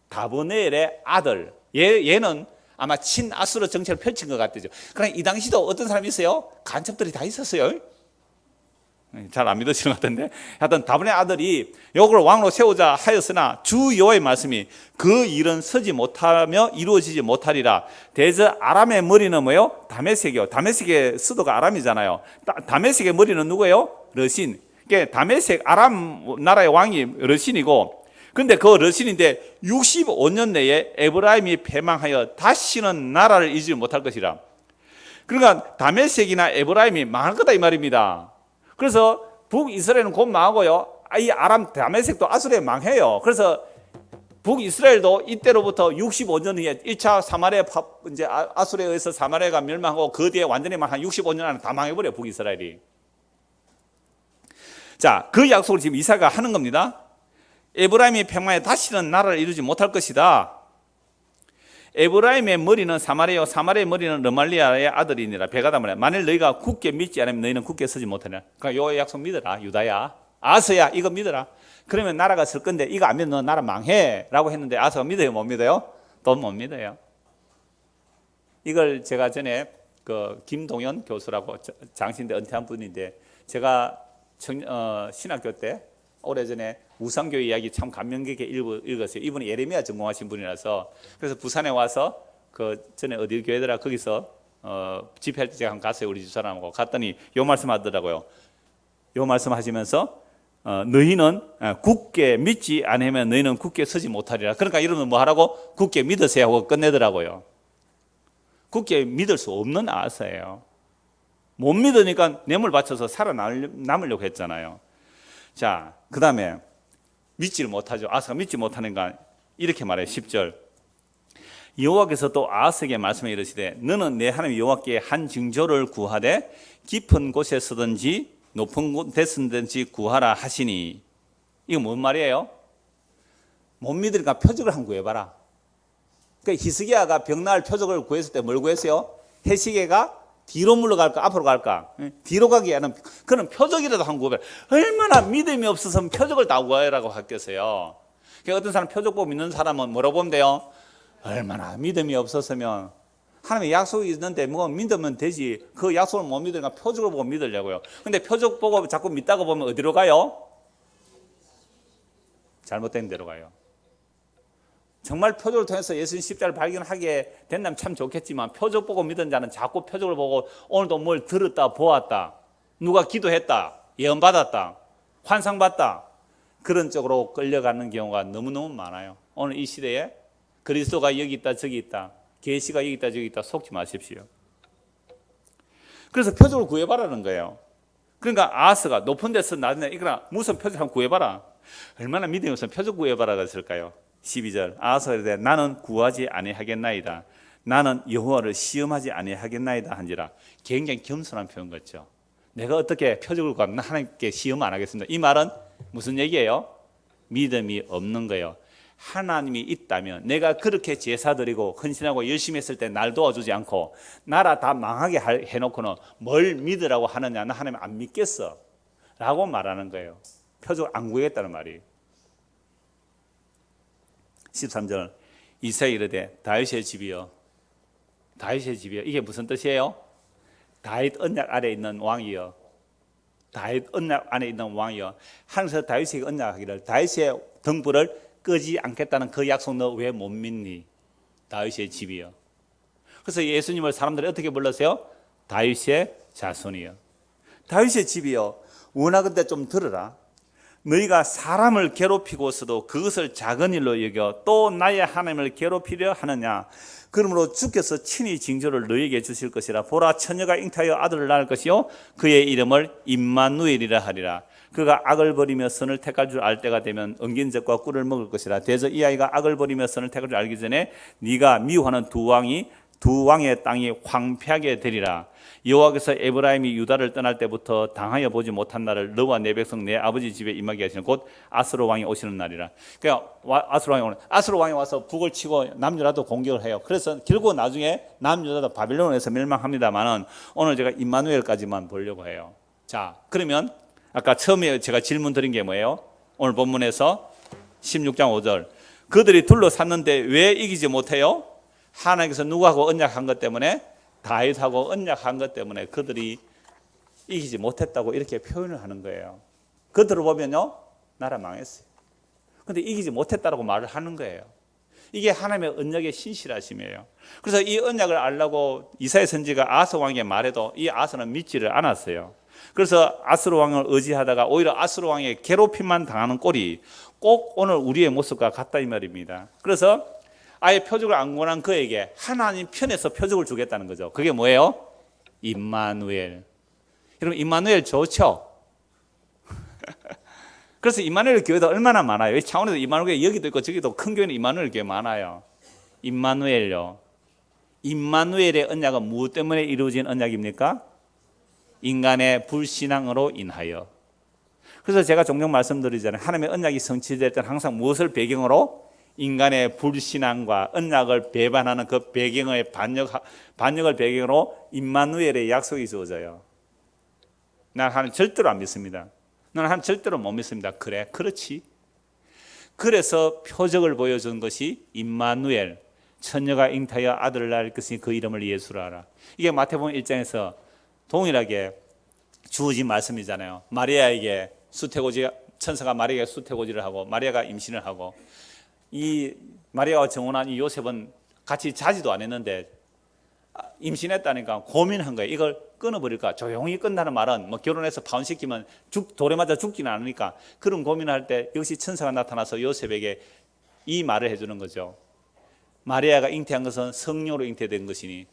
다브엘의 아들 얘는 아마 친아수르 정책을 펼친 것 같죠. 그러나 이 당시도 어떤 사람이 있어요? 간첩들이 다 있었어요. 잘 안 믿으시는 것 같은데 하여튼 다분의 아들이 요걸 왕으로 세우자 하였으나 주 여호와의 말씀이 그 일은 서지 못하며 이루어지지 못하리라. 대저 아람의 머리는 뭐예요? 다메섹이요. 다메섹의 수도가 아람이잖아요. 다메섹의 머리는 누구예요? 러신. 그러니까 다메섹 아람 나라의 왕이 러신이고 근데 그 러신인데 65년 내에 에브라임이 패망하여 다시는 나라를 이루지 못할 것이라. 그러니까 다메섹이나 에브라임이 망할 거다 이 말입니다. 그래서 북이스라엘은 곧 망하고요. 이 아람 다메섹도 아수르에 망해요. 그래서 북이스라엘도 이때로부터 65년 후에 1차 사마리아 이제 아수르에 의해서 사마리아가 멸망하고 그 뒤에 완전히 한 65년 안에 다 망해버려요. 북이스라엘이. 자, 그 약속을 지금 이사야가 하는 겁니다. 에브라임이 평화에 다시는 나라를 이루지 못할 것이다. 에브라임의 머리는 사마리아요 사마리아의 머리는 르말리아의 아들이니라. 베가다므라. 만일 너희가 굳게 믿지 않으면 너희는 굳게 서지 못하냐. 그러니까 요 약속 믿어라. 유다야 아서야 이거 믿어라. 그러면 나라가 설 건데 이거 안 믿으면 너 나라 망해 라고 했는데 아서가 믿어요 못 믿어요? 또 못 믿어요. 이걸 제가 전에 그 김동현 교수라고 장신대 은퇴한 분인데 제가 신학교 때 오래전에 우상교회 이야기 참 감명 깊게 읽었어요. 이분이 예레미야 전공하신 분이라서. 그래서 부산에 와서 그 전에 어디 교회더라 거기서 집회할 때 제가 한번 갔어요. 우리 집사람하고 갔더니 요 말씀 하더라고요. 요 말씀 하시면서 너희는 굳게 믿지 않으면 너희는 굳게 서지 못하리라. 그러니까 이러면 뭐 하라고? 굳게 믿으세요 하고 끝내더라고요. 굳게 믿을 수 없는 아사예요. 못 믿으니까 뇌물 바쳐서 살아남으려고 했잖아요. 자, 그 다음에 믿지를 못하죠. 아사가 믿지 못하니까 이렇게 말해요. 10절. 여호와께서 또 아하스에게 말씀해 이르시되 너는 내 하나님 여호와께 한 징조를 구하되 깊은 곳에서든지 높은 곳에서든지 구하라 하시니. 이거 뭔 말이에요? 못 믿으니까 표적을 한번 구해봐라. 그러니까 히스기야가 병 나을 표적을 구했을 때 뭘 구했어요? 해시계가 뒤로 물러갈까 앞으로 갈까? 뒤로 가게 하는 그런 표적이라도 한번 구해봐라. 얼마나 믿음이 없어서 표적을 다 구하라고 했겠어요. 그러니까 어떤 사람 표적 보고 믿는 사람은 뭐라고 보면 돼요? 얼마나 믿음이 없었으면 하나님의 약속이 있는데 뭐 믿으면 되지. 그 약속을 못 믿으니까 표적을 보고 믿으려고요. 근데 표적 보고 자꾸 믿다가 보면 어디로 가요? 잘못된 데로 가요. 정말 표적을 통해서 예수님 십자가를 발견하게 된다면 참 좋겠지만 표적 보고 믿은 자는 자꾸 표적을 보고 오늘도 뭘 들었다 보았다 누가 기도했다 예언받았다 환상받다 그런 쪽으로 끌려가는 경우가 너무너무 많아요. 오늘 이 시대에 그리스도가 여기 있다 저기 있다, 계시가 여기 있다 저기 있다 속지 마십시오. 그래서 표적을 구해봐라는 거예요. 그러니까 아하스가 높은 데서 낮은 데 이거나 무슨 표적 한번 구해봐라. 얼마나 믿음이 없으면 표적 구해봐라가 했을까요? 12절 아하스가 이르되 나는 구하지 아니하겠나이다. 나는 여호와를 시험하지 아니하겠나이다 한지라. 굉장히 겸손한 표현 같죠. 내가 어떻게 표적을 구하면 하나님께 시험 안 하겠습니다. 이 말은 무슨 얘기예요? 믿음이 없는 거예요. 하나님이 있다면 내가 그렇게 제사 드리고 헌신하고 열심히 했을 때 날 도와주지 않고 나라 다 망하게 해놓고는 뭘 믿으라고 하느냐, 나 하나님 안 믿겠어 라고 말하는 거예요. 표적 안 구하겠다는 말이. 13절 이사야 이르되 다윗의 집이여, 다윗의 집이여. 이게 무슨 뜻이에요? 다윗 언약 아래 있는 왕이여, 다윗 언약 안에 있는 왕이여. 하늘에서 다윗에게 언약하기를 다윗의 등불을 끄지 않겠다는 그 약속 너 왜 못 믿니? 다윗의 집이여. 그래서 예수님을 사람들이 어떻게 불렀어요? 다윗의 자손이여. 다윗의 집이여, 원하건대 좀 들으라. 너희가 사람을 괴롭히고서도 그것을 작은 일로 여겨 또 나의 하나님을 괴롭히려 하느냐? 그러므로 주께서 친히 징조를 너희에게 주실 것이라. 보라, 처녀가 잉타하여 아들을 낳을 것이요 그의 이름을 임마누엘이라 하리라. 그가 악을 버리며 선을 택할 줄 알 때가 되면 엉긴 젖과 꿀을 먹을 것이라. 대저 이 아이가 악을 버리며 선을 택할 줄 알기 전에 네가 미워하는 두 왕의 땅이 황폐하게 되리라. 여호와께서 에브라임이 유다를 떠날 때부터 당하여 보지 못한 날을 너와 내 백성 내 아버지 집에 임하게 하시는 곧 아스로 왕이 오시는 날이라. 그러니까 아스로 왕이 와서 북을 치고 남유다도 공격을 해요. 그래서 결국 나중에 남유다도 바빌론에서 멸망합니다만은 오늘 제가 임마누엘까지만 보려고 해요. 자, 그러면 아까 처음에 제가 질문 드린 게 뭐예요? 오늘 본문에서 16장 5절 그들이 둘러쌌는데 왜 이기지 못해요? 하나님께서 누구하고 언약한 것 때문에, 다윗하고 언약한 것 때문에 그들이 이기지 못했다고 이렇게 표현을 하는 거예요. 그들을 보면요, 나라 망했어요. 그런데 이기지 못했다고 말을 하는 거예요. 이게 하나님의 언약의 신실하심이에요. 그래서 이 언약을 알라고 이사야 선지가 아하스 왕에게 말해도 이 아하스는 믿지를 않았어요. 그래서 아스로 왕을 의지하다가 오히려 아스로 왕의 괴롭힘만 당하는 꼴이 꼭 오늘 우리의 모습과 같다 이 말입니다. 그래서 아예 표적을 안 권한 그에게 하나님 편에서 표적을 주겠다는 거죠. 그게 뭐예요? 임마누엘. 여러분, 임마누엘 좋죠? 그래서 임마누엘 교회도 얼마나 많아요. 창원에도 임마누엘 여기도 있고 저기도 큰 교회는 임마누엘 교회 많아요. 임마누엘요. 임마누엘의 언약은 무엇 때문에 이루어진 언약입니까? 인간의 불신앙으로 인하여. 그래서 제가 종종 말씀드리잖아요. 하나님의 언약이 성취될 때는 항상 무엇을 배경으로? 인간의 불신앙과 언약을 배반하는 그 배경의 반역을 배경으로 임마누엘의 약속이 주어져요. 나는 하나님 절대로 안 믿습니다. 나는 하나님 절대로 못 믿습니다. 그래, 그렇지. 그래서 표적을 보여준 것이 임마누엘, 처녀가 잉타하여 아들을 낳을 것이니 그 이름을 예수라 하라. 이게 마태복음 1장에서 동일하게 주어진 말씀이잖아요. 마리아에게 수태고지, 천사가 마리아에게 수태고지를 하고 마리아가 임신을 하고, 이 마리아와 정혼한 이 요셉은 같이 자지도 않았는데 임신했다니까 고민한 거예요. 이걸 끊어버릴까? 조용히 끝나는 말은 뭐 결혼해서 파혼시키면 돌에 맞아 죽지는 않으니까 그런 고민할 때 역시 천사가 나타나서 요셉에게 이 말을 해주는 거죠. 마리아가 잉태한 것은 성령으로 잉태된 것이니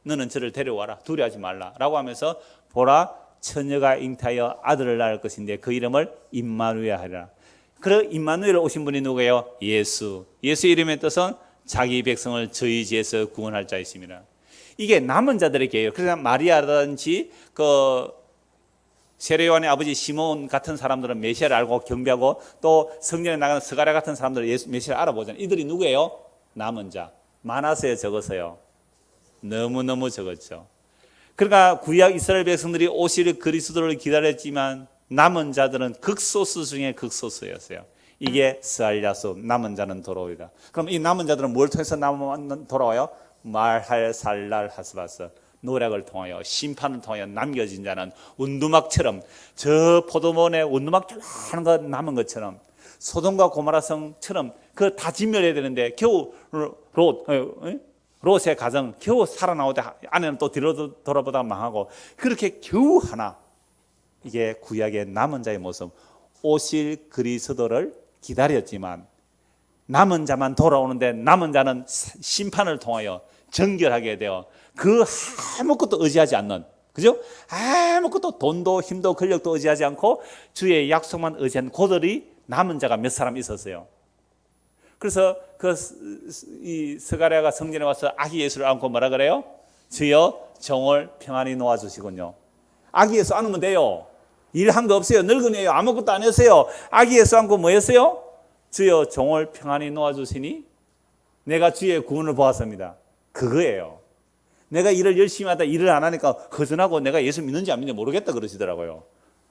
너는 저를 데려와라. 두려워하지 말라 라고 하면서 보라, 처녀가 잉태하여 아들을 낳을 것인데 그 이름을 임마누엘 하리라. 그 임마누엘 오신 분이 누구예요? 예수. 예수 이름의 뜻은 자기 백성을 저희 죄에서 구원할 자이십니다. 이게 남은 자들의 계예요. 그래서 마리아라든지 그 세례요한의 아버지 시몬 같은 사람들은 메시아를 알고 경배하고 또 성전에 나가는 스가랴 같은 사람들은 메시아를 알아보잖아요. 이들이 누구예요? 남은 자. 많아서요, 적어서요? 너무너무 적었죠. 그러니까 구약 이스라엘 백성들이 오실 그리스도를 기다렸지만 남은 자들은 극소수 중에 극소수였어요. 이게 스알야수, 남은 자는 돌아오리라. 그럼 이 남은 자들은 뭘 통해서 돌아와요? 말할 살날 하스바스, 노력을 통하여 심판을 통하여 남겨진 자는 운두막처럼, 저 포도원에 운두막 하는 거 남은 것처럼, 소돔과 고모라 성처럼 그 다 진멸해야 되는데 겨우 롯의 가정 겨우 살아나오다 아내는 또 뒤로 돌아보다 망하고, 그렇게 겨우 하나. 이게 구약의 남은 자의 모습. 오실 그리스도를 기다렸지만 남은 자만 돌아오는데 남은 자는 심판을 통하여 정결하게 되어 그 아무것도 의지하지 않는, 그죠? 아무것도 돈도 힘도 권력도 의지하지 않고 주의 약속만 의지한 그들이 남은 자가 몇 사람 있었어요. 그래서 이 스가랴가 성전에 와서 아기 예수를 안고 뭐라 그래요? 주여 정월 평안히 놓아주시군요. 아기 예수 안으면 돼요. 일한 거 없어요. 늙은이에요. 아무것도 안 했어요. 아기 예수 안고 뭐 했어요? 주여 정월 평안히 놓아주시니 내가 주의 구원을 보았습니다. 그거예요. 내가 일을 열심히 하다 일을 안 하니까 허전하고 내가 예수 믿는지 안 믿는지 모르겠다 그러시더라고요.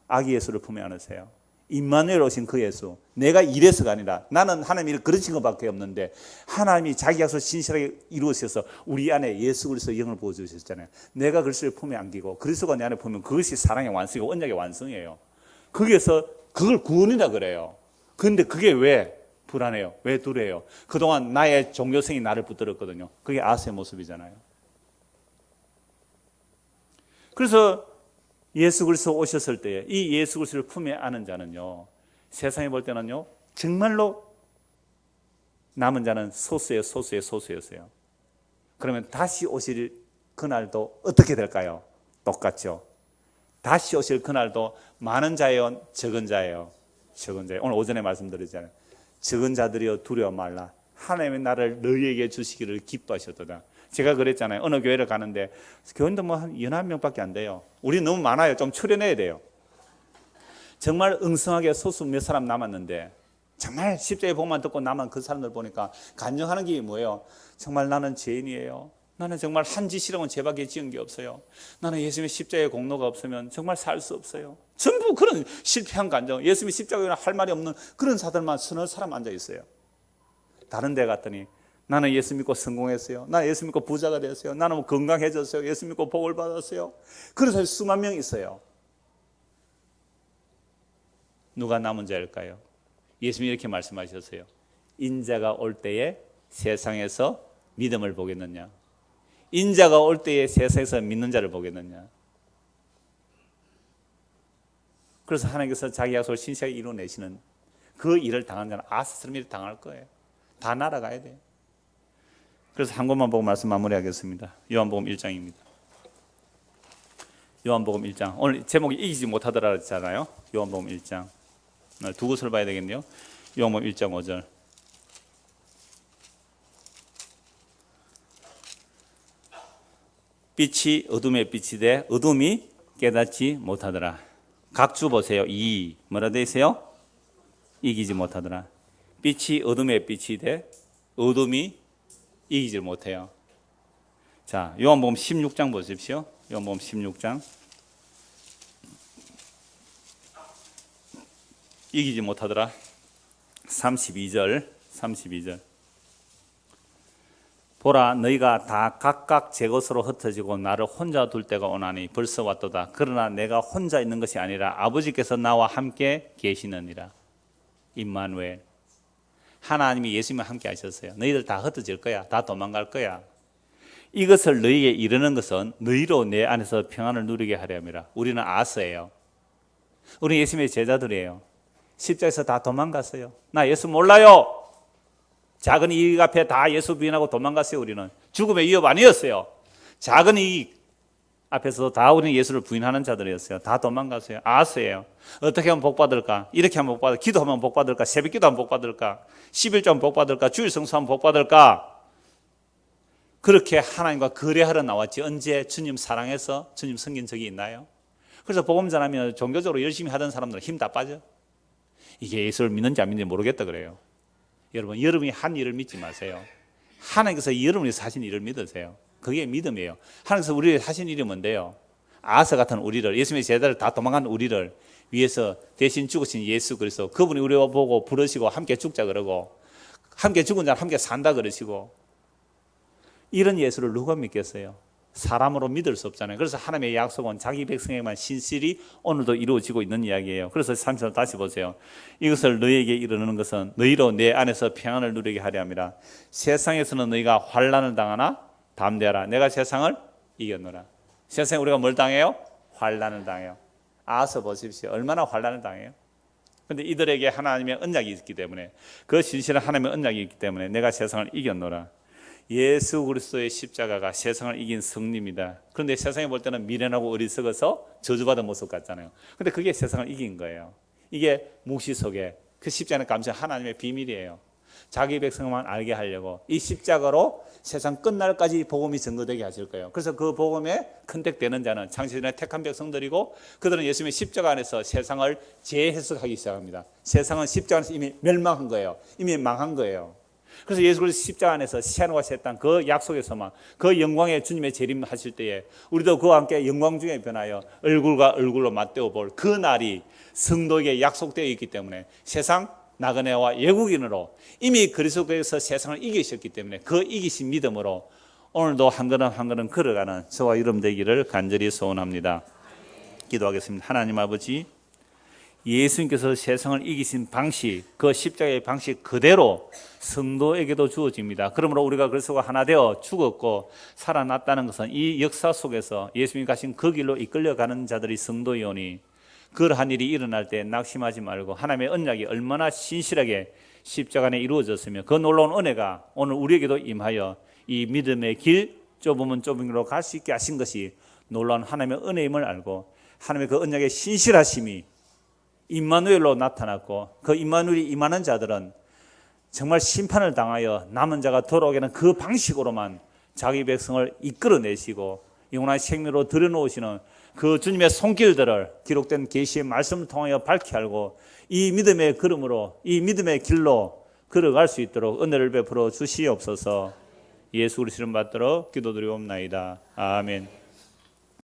아기 예수를 품에 안으세요. 임마누엘 오신 그 예수. 내가 이래서가 아니라 나는 하나님 일을 그르친 것밖에 없는데 하나님이 자기 약속을 신실하게 이루어주셔서 우리 안에 예수 그리스도의 영을 부어주셨잖아요. 내가 그리스도를 품에 안기고 그리스도가 내 안에 품으면 그것이 사랑의 완성이고 언약의 완성이에요. 거기에서 그걸 구원이라 그래요. 그런데 그게 왜 불안해요? 왜 두려워요? 그동안 나의 종교성이 나를 붙들었거든요. 그게 아스의 모습이잖아요. 그래서 예수 그리스도 오셨을 때에 이 예수 그리스도를 품에 안은 자는요, 세상에 볼 때는요 정말로 남은 자는 소수였어요. 그러면 다시 오실 그날도 어떻게 될까요? 똑같죠. 다시 오실 그날도 많은 자예요, 적은 자예요? 적은 자예요. 오늘 오전에 말씀드렸잖아요. 적은 자들이여 두려워 말라. 하나님의 나를 너희에게 주시기를 기뻐하셨도다. 제가 그랬잖아요. 어느 교회를 가는데 교인도 뭐 한 11명밖에 안 돼요. 우리 너무 많아요. 좀 추려내야 돼요. 정말 응성하게 소수 몇 사람 남았는데 정말 십자가의 복만 듣고 남은 그 사람들 보니까 간증하는 게 뭐예요? 정말 나는 죄인이에요. 나는 정말 한 짓이라고는 죄밖에 지은 게 없어요. 나는 예수님의 십자가의 공로가 없으면 정말 살 수 없어요. 전부 그런 실패한 간증, 예수님의 십자가에 할 말이 없는 그런 사람만 서너 사람 앉아 있어요. 다른 데 갔더니 나는 예수 믿고 성공했어요. 나는 예수 믿고 부자가 됐어요. 나는 건강해졌어요. 예수 믿고 복을 받았어요. 그런 사람이 수만 명 있어요. 누가 남은 자일까요? 예수님이 이렇게 말씀하셨어요. 인자가 올 때에 세상에서 믿음을 보겠느냐? 인자가 올 때에 세상에서 믿는 자를 보겠느냐? 그래서 하나님께서 자기 약속을 신실하게 이루어내시는 그 일을 당한 자는 아스스럼 일을 당할 거예요. 다 날아가야 돼요. 그래서 한 곳만 보고 말씀 마무리하겠습니다. 요한복음 1장입니다. 요한복음 1장. 오늘 제목이 이기지 못하더라 했잖아요. 요한복음 1장. 두 곳을 봐야 되겠네요. 요한복음 1장 5절. 빛이 어둠에 빛이 돼 어둠이 깨닫지 못하더라. 각주 보세요. 뭐라 돼 있어요? 이기지 못하더라. 빛이 어둠에 빛이 돼 어둠이 이기질 못해요. 자, 요한복음 16장 보십시오. 요한복음 16장. 이기지 못하더라. 32절. 보라, 너희가 다 각각 제 것으로 흩어지고 나를 혼자 둘 때가 오나니 벌써 왔도다. 그러나 내가 혼자 있는 것이 아니라 아버지께서 나와 함께 계시느니라. 임마누엘. 하나님이 예수님과 함께 하셨어요. 너희들 다 흩어질 거야. 다 도망갈 거야. 이것을 너희에게 이르는 것은 너희로 내 안에서 평안을 누리게 하려 함이라. 우리는 아스예요. 우리 예수님의 제자들이에요. 십자가에서 다 도망갔어요. 나 예수 몰라요. 작은 이익 앞에 다 예수 부인하고 도망갔어요. 우리는 죽음의 위협 아니었어요. 작은 이익 앞에서 다 우리는 예수를 부인하는 자들이었어요. 다 도망갔어요. 아스예요. 어떻게 하면 복 받을까? 이렇게 하면 복 받을까? 기도하면 복 받을까? 새벽 기도하면 복 받을까? 11조 복 받을까? 주일 성수하면 복 받을까? 그렇게 하나님과 거래하러 나왔지. 언제 주님 사랑해서 주님 섬긴 적이 있나요? 그래서 복음 전하면 종교적으로 열심히 하던 사람들은 힘 다 빠져. 이게 예수를 믿는지 안 믿는지 모르겠다 그래요. 여러분, 여러분이 한 일을 믿지 마세요. 하나님께서 여러분이 하신 일을 믿으세요. 그게 믿음이에요. 하나님께서 우리를 하신 일이 뭔데요? 아서 같은 우리를, 예수님의 제자를 다 도망간 우리를 위해서 대신 죽으신 예수 그리스도, 그분이 우리와 보고 부르시고 함께 죽자 그러고 함께 죽은 자는 함께 산다 그러시고, 이런 예수를 누가 믿겠어요? 사람으로 믿을 수 없잖아요. 그래서 하나님의 약속은 자기 백성에게만 신실히 오늘도 이루어지고 있는 이야기예요. 그래서 3절 다시 보세요. 이것을 너희에게 이르는 것은 너희로 내 안에서 평안을 누리게 하려 함이라. 세상에서는 너희가 환난을 당하나 담대하라. 내가 세상을 이겼노라. 세상에 우리가 뭘 당해요? 환난을 당해요. 아서 보십시오. 얼마나 환난을 당해요? 근데 이들에게 하나님의 언약이 있기 때문에, 그 신실한 하나님의 언약이 있기 때문에 내가 세상을 이겼노라. 예수 그리스도의 십자가가 세상을 이긴 승리입니다. 그런데 세상이 볼 때는 미련하고 어리석어서 저주받은 모습 같잖아요. 근데 그게 세상을 이긴 거예요. 이게 묵시 속에 그 십자가는 감시 하나님의 비밀이에요. 자기 백성만 알게 하려고 이 십자가로 세상 끝날까지 복음이 증거되게 하실 거예요. 그래서 그 복음에 컨택되는 자는 창세전에 택한 백성들이고, 그들은 예수님의 십자가 안에서 세상을 재해석하기 시작합니다. 세상은 십자가 안에서 이미 멸망한 거예요. 이미 망한 거예요. 그래서 예수 그리스도 십자가 안에서 새하늘과 새 땅 그 약속에서만 그 영광의 주님의 재림하실 때에 우리도 그와 함께 영광 중에 변하여 얼굴과 얼굴로 맞대어 볼 그 날이 성도에게 약속되어 있기 때문에, 세상 나그네와 외국인으로 이미 그리스도께서 세상을 이기셨기 때문에 그 이기신 믿음으로 오늘도 한 걸음 한 걸음 걸어가는 저와 여러분 되기를 간절히 소원합니다. 기도하겠습니다. 하나님 아버지, 예수님께서 세상을 이기신 방식, 그 십자가의 방식 그대로 성도에게도 주어집니다. 그러므로 우리가 그리스도가 하나 되어 죽었고 살아났다는 것은 이 역사 속에서 예수님이 가신 그 길로 이끌려가는 자들이 성도이오니, 그러한 일이 일어날 때 낙심하지 말고 하나님의 언약이 얼마나 신실하게 십자가 안에 이루어졌으며 그 놀라운 은혜가 오늘 우리에게도 임하여 이 믿음의 길, 좁으면 좁은 길로 갈 수 있게 하신 것이 놀라운 하나님의 은혜임을 알고, 하나님의 그 언약의 신실하심이 임마누엘로 나타났고, 그 임마누엘이 임하는 자들은 정말 심판을 당하여 남은 자가 돌아오게 하는 그 방식으로만 자기 백성을 이끌어내시고 영원한 생명으로 들여놓으시는 그 주님의 손길들을 기록된 계시의 말씀을 통하여 밝게 알고 이 믿음의 걸음으로, 이 믿음의 길로 걸어갈 수 있도록 은혜를 베풀어 주시옵소서. 예수 그리스도를 받들어 기도드리옵나이다. 아멘.